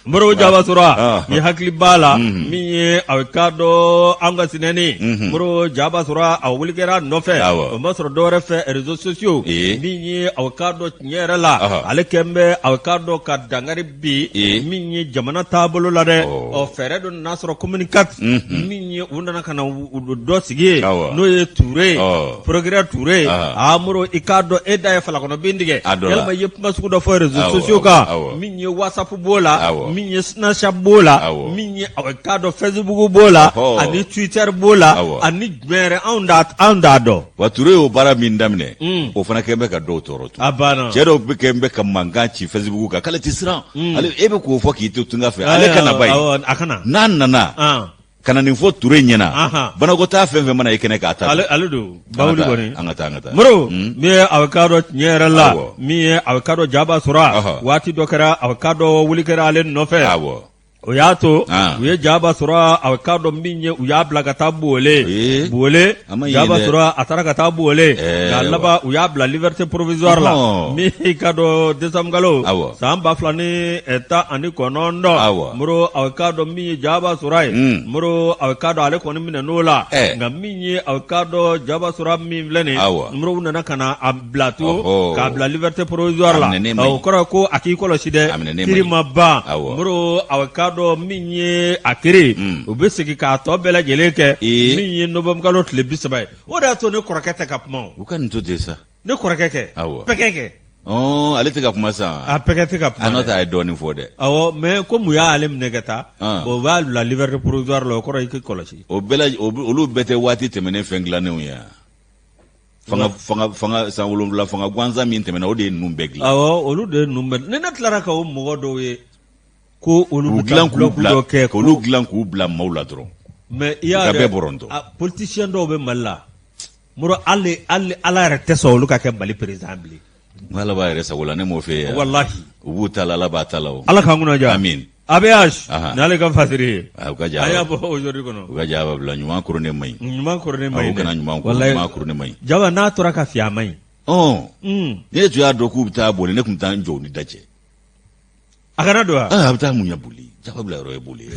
Moro Jaba Sura i hakili b'a la min ye a ka dɔn an ka sinɛni Moro Jaba Sura a wuli kɛra nɔfɛ o ma sɔrɔ dɔwɛrɛ fɛ réseaux sociaux min ye a ka dɔn tiɲɛ yɛrɛ la ale kɛn bɛ a ka dɔn ka dangari bi min ye jamana taabolo la dɛ fɛɛrɛ dɔ nana sɔrɔ communicatif min ye u nana ka na dɔ sigi ye n'o ye Ture Progrès Ture Moro i k'a dɔn e da ye falakɔnɔ bin tigɛ yalima i ye kuma sugu dɔ fɔ réseaux sociaux kan min ye WhatsApp b'o la min ye Snapchat b'o la min ye a ka dɔn Facebook b'o la ani Twitter b'o la ani jumɛn anw t'a dɔn wa Ture y'o baara min daminɛ o fana kɛn bɛ ka dɔw tɔɔrɔ a banna cɛ dɔw kɛn bɛ ka mankan ci Facebook kan k'ale tɛ siran e bɛ k'o fɔ k'i to tunga fɛ ale kana ba ye a kana n'a nana kana nin fɔ Ture ɲɛna banakɔtaa fɛn fɛn mana i kɛnɛ k'a ta ale don bawuli kɔni an ka taa Moro min ye a ka dɔn tiɲɛ yɛrɛ la min ye a ka dɔn Jaba Sura waati dɔ kɛra a ka dɔn wuli kɛra ale nɔfɛ o y'a to u ye jaba sɔrɔ a ka dɔn min ye u y'a bila ka taa Buwele jaba sɔrɔ a taara ka taa Buwele k'a laban u y'a bila liberté provisoire la min ka dɔn décembre kalo san 2019 muru a ka dɔn min ye jaba sɔrɔ ye muru a ka dɔn ale kɔni minɛ n'o la nka min ye a ka dɔn jaba sɔrɔ min filɛ nin muru nana ka na a bila to k'a bila liberté provisoire la o kɔrɔ ko a k'i kɔlɔsi dɛ kiri ma ban muru a ka dɔn min ye a kiri u bɛ segin k'a tɔ bɛɛ lajɛlen kɛ min ye novembre kalo tile 30 ye o de y'a to ne kɔrɔkɛ tɛ ka kuma u ka nin to ten sa ne kɔrɔkɛ kɛ pɛkɛ kɛ ale tɛ ka kuma sa a pɛkɛ tɛ ka kuma a n'o tɛ a ye dɔɔnin fɔ dɛ mais comme u y'ale minɛ ka taa o b'a bila liberté provisoire la o kɔrɔ i k'i kɔlɔsi olu bɛɛ tɛ waati tɛmɛnen fɛn dilanenw ye fanga san 7 fanga gansan min tɛmɛna o de ye ninnu bɛɛ dilan olu de ye ninnu bɛɛ ne tilara ka o mɔgɔ dɔw ye ko olu bɛ taa bloc dɔ kɛ k'olu dilan k'u bila maaw la dɔrɔn mais i y'a dɔn politicien dɔw bɛ Mali la muru ala yɛrɛ tɛ sɔn olu ka kɛ Mali président bilen ala b'a yɛrɛ sago la ne m'o fɛ yan wallahi u b'u ta la ala b'a ta la ala k'an kunna diya amin ABH n'ale ka fasiri ye u ka jaa an y'a bɔ aujourd'hui kɔnɔ u ka jaa bila ɲuman koronen man ɲi ɲuman koronen man ɲi u kana ɲuman koronen man ɲi jaba n'a tora ka fiya man ɲi ne tun y'a dɔn k'u bɛ taa boli ne tun bɛ taa n jɔ ni da cɛ a kana don wa a bɛ taa mun ya boli jaba bila yɔrɔ ye boli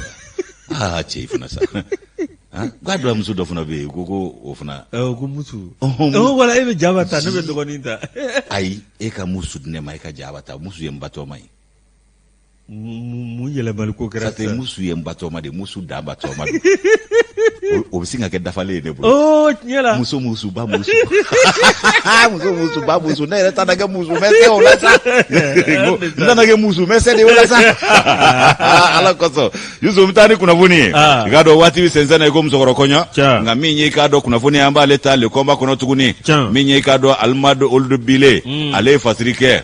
cɛ i fana sa k'a dɔn muso dɔ fana bɛ yen ko o fana ko muso wala e bɛ jaba ta ne bɛ dɔgɔnin ta ayi e ka muso di ne ma e ka jaba ta muso ye n batɔma ye mun yɛlɛmali ko kɛra sa muso ye n batɔma de muso da batɔma de o bɛ sin ka kɛ dafalen ye ne bolo tiɲɛ la muso ba muso muso ba muso ne yɛrɛ tana kɛ muso mɛsɛ o la sa n tana kɛ muso mɛsɛ de o la sa ala kosɔn Yusufu n bɛ taa ni kunnafoni ye i k'a dɔn waati bɛ sɛnsɛn na i ko musokɔrɔ kɔɲɔ nka min ye i k'a dɔn kunnafoni an b'ale ta le kɔnba kɔnɔ tuguni min ye i k'a dɔn Alimadu Olu Bile ale ye fasiri kɛ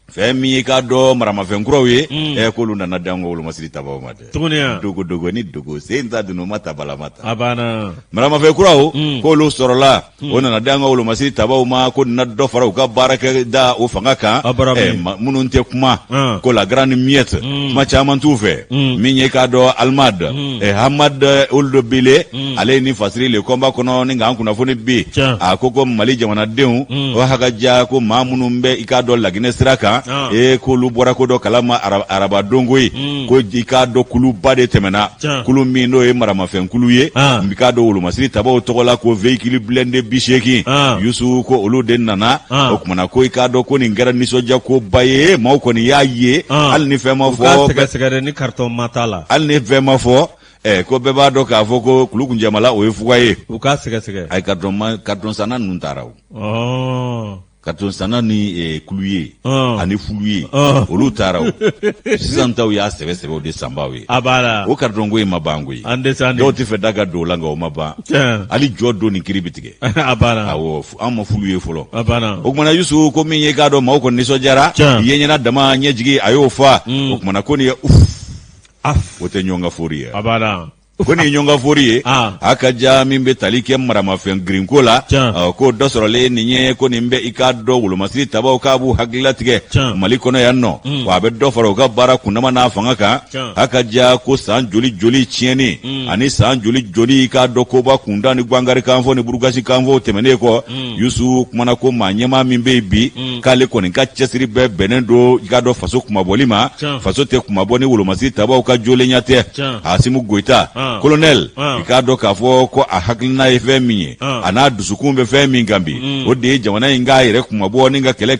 fɛn min ye k'a dɔn maramafɛn kuraw ye k'olu nana dan ko wolomasiri tabaw ma dɛ tuguni dogo ni dogo sen ta dunu ma ta bala ma ta a banna maramafɛn kuraw k'olu sɔrɔla o nana dan ko wolomasiri tabaw ma ko na dɔ fara u ka baarakɛ da o fanga kan minnu tɛ kuma ko la grande miette kuma caman t'u fɛ min ye k'a dɔn Hamad Olu Bile ale ni fasiri le kɔnba kɔnɔ ni k'an kunnafoni bi a ko Mali jamanadenw o hakaja ko maa minnu bɛ i k'a dɔn Laginɛ sira kan k'olu bɔra ko dɔ kalama araba dongo ye ko i k'a dɔn kuluba de tɛmɛna kulu min n'o ye maramafɛn kulu ye i k'a dɔn wolomasiri tabaw tɔgɔ la ko véhicule blindé 80 Yusufu ko olu de nana o kumana ko i k'a dɔn ko nin kɛra nisɔndiya ko ba ye maaw kɔni y'a ye hali ni fɛn ma fɔ sɛgɛsɛgɛ ni carton ma t'a la hali ni fɛn ma fɔ ko bɛɛ b'a dɔn k'a fɔ ko Kulukunjɛ Jamala o ye fuga ye u k'a sɛgɛsɛgɛ ayi carton sanna ninnu taara o carton sanna ni kulu ye ani fulu ye olu taara o sisan taw y'a sɛbɛ o de sanbaw ye a b'a la o carton ko in ma ban koyi dɔw tɛ fɛ da ka don o la nka o ma ban hali jɔ don ni kiri bi tigɛ a banna awɔ an ma fulu ye fɔlɔ a banna o kumana Yusufu ko min ye k'a dɔn maaw kɔni nisɔndiyara ɲɛɲɛna dama ɲɛjigi a y'o fa o kumana ko nin ye o tɛ ɲɔgɔn ka fori ye a banna ko nin ye ɲɔgɔn ka fori ye a ka ja min bɛ tali kɛ maramafɛn girinko la ko dɔ sɔrɔlen nin ye ko nin bɛ i k'a dɔn wolomasiri tabaw k'a b'u hakilila tigɛ Mali kɔnɔ yan nɔ wa a bɛ dɔ fara u ka baara kundama n'a fanga kan a ka ja ko san joli tiɲɛni ani san joli i k'a dɔn koba kunda ni gwangari kanfɔ ni burukasi kanfɔ tɛmɛnen kɔ Yusufu kumana ko maa ɲɛmaa min bɛ yen bi k'ale kɔni ka cɛsiri bɛɛ bɛnnen don i k'a dɔn faso kumabɔli ma faso tɛ kumabɔ ni wolomasiri tabaw ka jolenya tɛ Asimu Goyita colonel i k'a dɔn k'a fɔ ko a hakilina ye fɛn min ye a n'a dusukun bɛ fɛn min kan bi o de ye jamana in k'a yɛrɛ kumabɔ ni ka kɛlɛ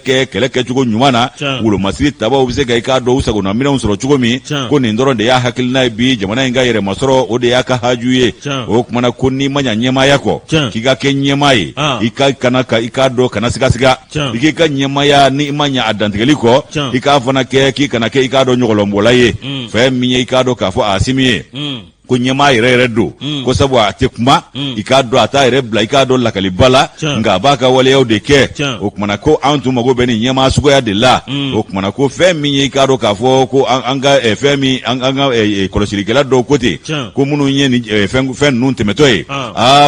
kɛcogo ɲuman na wolomasiri tabaw bɛ se ka i k'a dɔn u sagonaminɛnw sɔrɔ cogo min ko nin dɔrɔn de y'a hakilina ye bi jamana in ka yɛrɛma sɔrɔ o de y'a ka haju ye o kumana ko n'i ma ɲa ɲɛmaaya kɔ k'i ka kɛ ɲɛmaa ye i k'a dɔn kana sigasiga i k'i ka ɲɛmaaya ni i ma ɲa a dantigɛli kɔ i k'a fana kɛ k'i kana kɛ i k'a dɔn ɲɔgɔlɔnbɔla ye fɛn min ye i k'a dɔn k'a fɔ Asimi ye ko ɲɛmaa yɛrɛ yɛrɛ don ko sabu a tɛ kuma i k'a dɔn a t'a yɛrɛ bila i k'a dɔn lakaliba la nka a b'a ka waleyaw de kɛ o kumana ko an tun mago bɛ nin ɲɛmaa suguya de la o kumana ko fɛn min ye i k'a dɔn k'a fɔ ko an ka fɛn min an ka kɔlɔsilikɛla dɔw ko ten ko minnu ye nin fɛn ninnu tɛmɛtɔ ye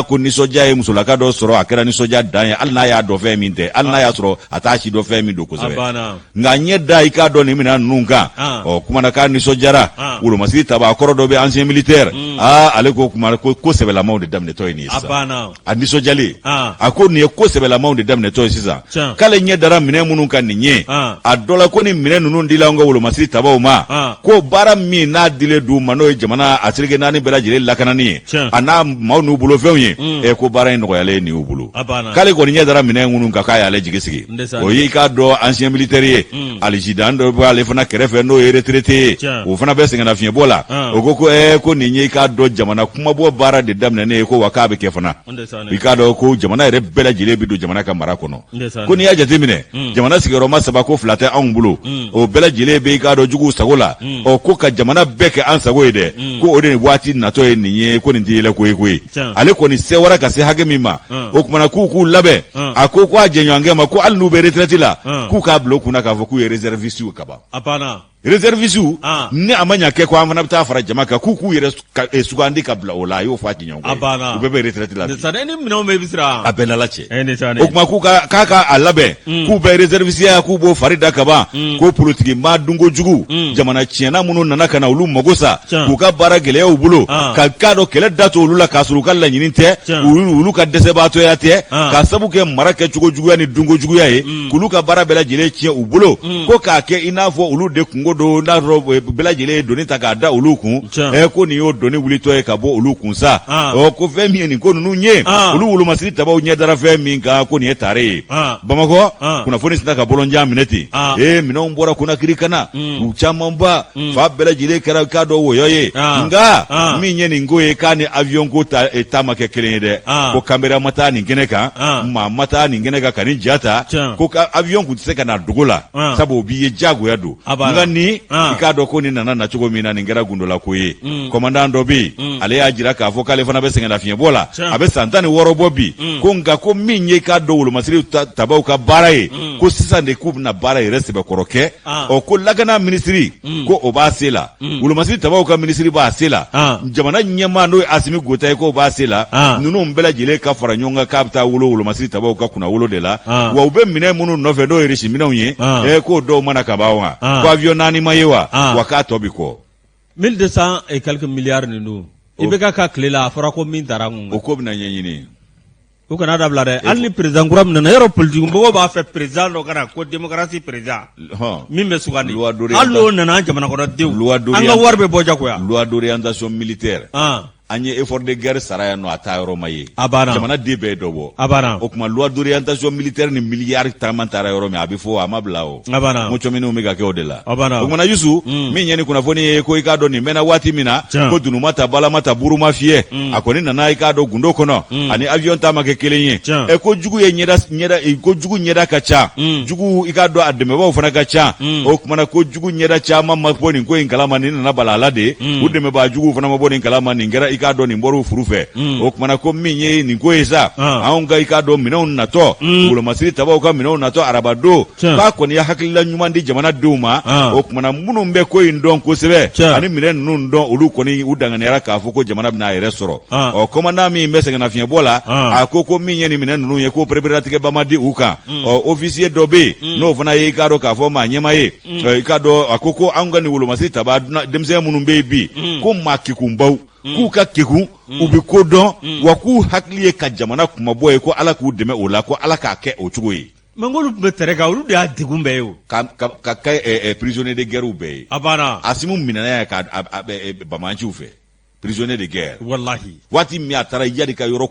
ko nisɔndiya ye musolaka dɔ sɔrɔ a kɛra nisɔndiya dan ye hali n'a y'a dɔn fɛn min tɛ hali n'a y'a sɔrɔ a t'a si dɔn fɛn min don kosɛbɛ nka ɲɛ da i k'a dɔn nin minɛn ninnu kan kumana k'a nisɔndiyara wolomasiri taba kɔrɔ dɔ bɛ ancien militaire ale ko kuma ko sɛbɛlamaw de daminɛtɔ ye nin ye sisan a nisɔndiyalen a ko nin ye ko sɛbɛlamaw de daminɛtɔ ye sisan k'ale ɲɛ dara minɛn minnu kan nin ye a dɔ la ko ni minɛn ninnu dila an ka wolomasiri tabaw ma ko baara min n'a dilen d'u ma n'o ye jamana a seleke naani bɛɛ lajɛlen lakanani ye a n'a maaw n'u bolofɛnw ye ko baara in nɔgɔyalen nin y'u bolo k'ale kɔni ɲɛ dara minɛn minnu kan k'a y'ale jigi sigi o ye i k'a dɔn ancien militaire ye alijidan dɔ b'ale fana kɛrɛfɛ n'o ye retraité ye o fana bɛ sɛgɛnnafiɲɛbɔ la o ko ko nin ye i k'a dɔn jamana kumabɔ baara de daminɛnen ye ko wa k'a bɛ kɛ fana i k'a dɔn ko jamana yɛrɛ bɛɛ lajɛlen bɛ don jamana ka mara kɔnɔ ko n'i y'a jateminɛ jamana sigiyɔrɔma 3 ko 2 tɛ anw bolo o bɛɛ lajɛlen bɛ i k'a dɔn juguw sago la ko ka jamana bɛɛ kɛ an sago ye dɛ ko o de waati natɔ ye nin ye ko nin tɛ yɛlɛ ko ye koyi ale kɔni sewara ka se hakɛ min ma o kumana k'u labɛn a ko a jɛɲɔgɔnkɛ ma ko hali n'u bɛ retraite la k'u k'a bila u kunna k'a fɔ k'u ye réserviste ye ka ban réserviste ni a ma ɲɛ kɛ ko an fana bɛ taa fara jama kan k'u yɛrɛ sugandi ka bila o la a y'o fɔ a jɛɲɔgɔnkɔ u bɛɛ bɛ retraite la a bɛɛ n'ala cɛ o kuma k'a ka labɛn k'u bɛ réserviste ya k'u b'o fari da ka ban ko politique maa dunko jugu jamana tiɲɛna minnu nana ka na olu mago sa k'u ka baara gɛlɛyaw bolo k'a dɔn kɛlɛ da to olu la k'a sɔrɔ u ka laɲini tɛ olu ka dɛsɛbaatɔya tɛ k'a sabu kɛ mara kɛcogo juguya ni dunko juguya ye k'olu ka baara bɛɛ lajɛlen tiɲɛ u bolo ko k'a kɛ i n'a fɔ olu de kungo do n'a sɔrɔ bɛɛ lajɛlen ye doni ta k'a da olu kun ko nin y'o doni wulitɔ ye ka bɔ olu kun sa ko fɛn min ye nin ko ninnu ye olu wolomasiri tabaw ɲɛ dara fɛn min kan ko nin ye tare ye bamakɔ kunnafoni sina ka bɔlɔnjan minɛ ten minɛnw bɔra Konakiri kana u camanba fa bɛɛ lajɛlen kɛra k'a dɔn wɔyɔ ye nka min ye nin ko ye k'a ni avion ko ta ma kɛ kelen ye dɛ ko kanbɛrɛ ma taa nin kɛnɛ kan maa ma taa nin kɛnɛ kan ka nin ja ta ko avion kun tɛ se ka na dogo la sabu o b'i ye jagoya don nka ni i k'a dɔn ko nin nana na cogo min na nin kɛra gundola ko ye commandant dɔ bɛ yen ale y'a jira k'a fɔ k'ale fana bɛ sɛgɛnnafiɲɛbɔ la a bɛ san 16 bɔ bi ko nka ko min ye k'a dɔn wolomasiri tabaw ka baara ye ko sisan de k'u bɛna baara yɛrɛ sɛbɛkɔrɔ kɛ ko lakana minisiri ko o b'a se la wolomasiri tabaw ka minisiri b'a se la jamana ɲɛmaa n'o ye Asimi Gota ye k'o b'a se la ninnu bɛɛ lajɛlen ka fara ɲɔgɔn kan k'a bɛ taa wolo wolomasiri tabaw ka kunna wolo de la wa u bɛ minɛn minnu nɔfɛ n'o ye resi minɛnw ye k'o dɔw mana ka ban wa ko avion naani ma ye wa k'a tɔ bi kɔ 1200 et quelques milliards ninnu i bɛ ka tile la a fɔra ko min taara n kun o ko bɛna ɲɛɲini u kana dabila dɛ hali ni président kura min nana yɔrɔ politique mɔgɔw b'a fɛ président dɔ kana ko démocratie président min bɛ sugandi hali n'o nana jamana kɔnɔdenw an ka wari bɛ bɔ jagoya loi d'orientation militaire an ye effort de guerre sara yan nɔ a taa yɔrɔ ma ye jamana den bɛɛ dɔ bɔ o kuma loi d'orientation militaire ni miliyari taama taara yɔrɔ min a bɛ fɔ a ma bila o n ko cɔminiw bɛ ka kɛ o de la o kumana Yusu min ye nin kunnafoni ye ko i k'a dɔn nin mɛnna waati min na ko dunuma ta balama ta buru ma fiyɛ a kɔni nana i k'a dɔn gundo kɔnɔ ani avion ta ma kɛ kelen ye ko jugu ye ko jugu ɲɛda ka ca jugu i k'a dɔn a dɛmɛbaaw fana ka ca o kumana ko jugu ɲɛda caman ma bɔ nin ko in kalama nin nana bala ala de u dɛmɛbaa juguw fana ma bɔ nin kalama nin kɛra i k'a dɔn nin bɔr'u furu fɛ o kumana ko min ye nin ko ye sa anw ka i k'a dɔn minɛnw natɔ wolomasiri tabaw ka minɛnw natɔ araba don k'a kɔni ye hakilila ɲuman di jamana denw ma o kumana minnu bɛ ko in dɔn kosɛbɛ ani minɛn ninnu dɔn olu kɔni u danganiyara k'a fɔ ko jamana bɛna a yɛrɛ sɔrɔ commandant min bɛ sɛgɛnnafiɲɛbɔ la a ko min ye nin minɛn ninnu ye ko pereperelatigɛba ma di u kan officier dɔ bɛ yen n'o fana ye i k'a dɔn k'a fɔ maa ɲɛma ye i k'a dɔn a ko anw ka nin wolomasiri taba denmisɛn minnu bɛ yen bi ko maa kekunbaw k'u ka kekun u bɛ ko dɔn wa k'u hakili ye ka jamana kumabɔ ye ko ala k'u dɛmɛ o la ko ala k'a kɛ o cogo ye mais olu bɛ tɛrɛ kan olu de y'a degun bɛɛ ye o ka kɛ prisonnier de guerre bɛɛ ye a banna Asimu minɛna ye ka bamanciw fɛ prisonnier de guerre wallahi waati min a taara yadi ka yɔrɔ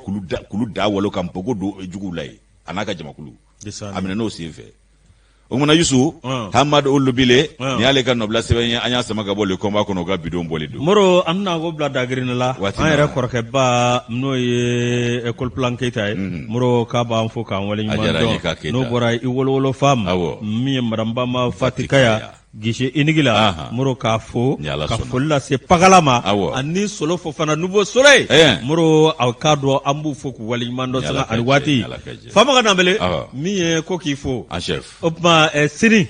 kulu da walo ka npogo don juguw la ye a n'a ka jamakulu a minɛ n'o sen fɛ o kumana Yusu Hamadu Olubile ni y'ale ka nɔbila sɛbɛn ye an y'a sama ka bɔ le combat kɔnɔ o ka bidon bɔli don Moro an bɛna ko bila dagirin la an yɛrɛ kɔrɔkɛba n'o ye école plan Keita ye Moro k'a b'an fo k'an waleɲuman dɔn n'o bɔra i wolowolo fam min ye madame Bama Fatikaya Gishe inigila muro ka fo ka folla se pagalama ani solo fo fana nouveau soleil muro aw kadro ambu fo ku walimando sala alwati fama kana bele mi ko ki fo en chef opma sini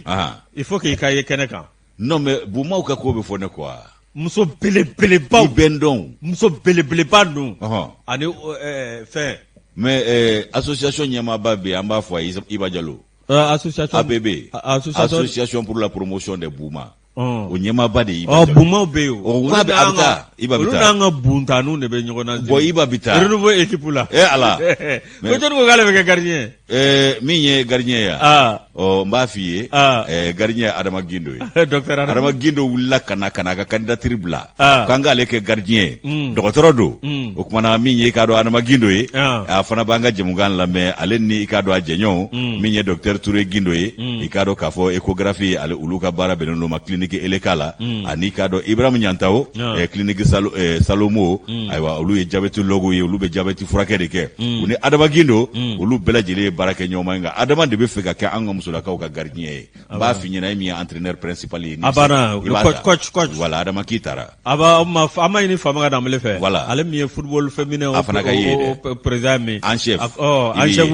il faut que kaye keneka non mais buma ka ko be fo ne quoi muso bele ba bendon muso bele ba nu ani fait mais association nyama babe amba fo Iba Diallo association APB association pour la promotion des Bouma o nyema ba de Iba Diallo Bouma be o abita Iba bita nanga buntanu ne be nyogona bo Iba bita renouveau équipe là ala ko ton ko gale be gardien min ye gardien ya o mba fiye gardien Adama Gindo docteur Adama Gindo wula kana ka candidature bla kanga leke gardien docteur do o kuma min ye ka do Adama Gindo ye a fana banga jemugan la mais ale ni ka do ajenyo min ye docteur Touré Gindo ye i ka do ka fo échographie ale uluka bara benno ma clinique elekala ani ka do Ibrahim Nyantao clinique Salomo aywa ulu ye diabète logo ye ulu be diabète furakɛ de kɛ uni Adama Gindo ulu bela jele barake nyoma nga Adama de be fe ka kɛ anga musulakaw ka gardien ye ba fi nyina mi entraîneur principal ye abana coach voilà Adama Kitara aba ma ama ini fama ga damle fe voilà ale mi football féminin au président mi en chef en chef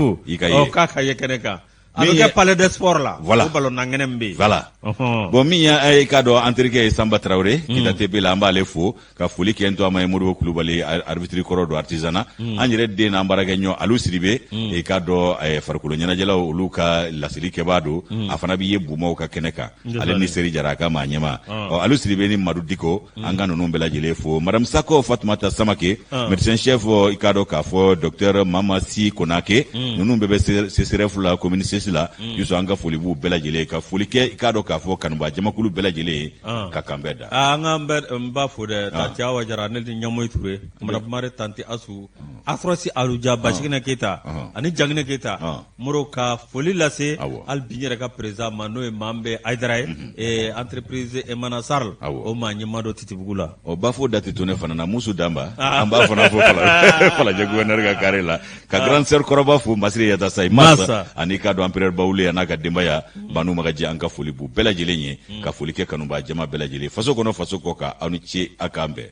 ka ye keneka avec palais de sport là voilà ballon nangenembe voilà bon mi ya ay kado entrike Samba Traoré qui daté be la mbale fo ka foli ki ento amay modo Kulubali arbitre koro do artisanat anyere de na mbaraga nyo alu siribe e kado farkulo nyana jela luka lasili kebado afana bi yebumo ka keneka ale ni seri jaraka manyema alu siribe ni madu diko anga no nombela jele fo madame Sako Fatmata Samake médecin chef ikado ka fo docteur Mama Si Konake nunu bebe CCRF la commune la yuso anga foli bu bela jele ka foli ke ikado ka fo kanba jamakulu bela jele ka kambeda anga mba fo de ta tiawa jara ne nyamoy touré mare tanti asu afrosi aluja bashikina kita ani jangne kita muro ka foli lase al binyere ka président mano e mambe aidara e entreprise e manasarl o ma nyimado titibugula o bafo dati tone fana na musu damba amba fana fo fala je gouverneur ka karela ka grand sœur koroba fo masri yata sai masa ani ka do empereur Bawule anaka dembaya banu magaji anka foli bu bela jele nye ka foli ke kanumba jama bela jele faso kono faso koka awni ci akambe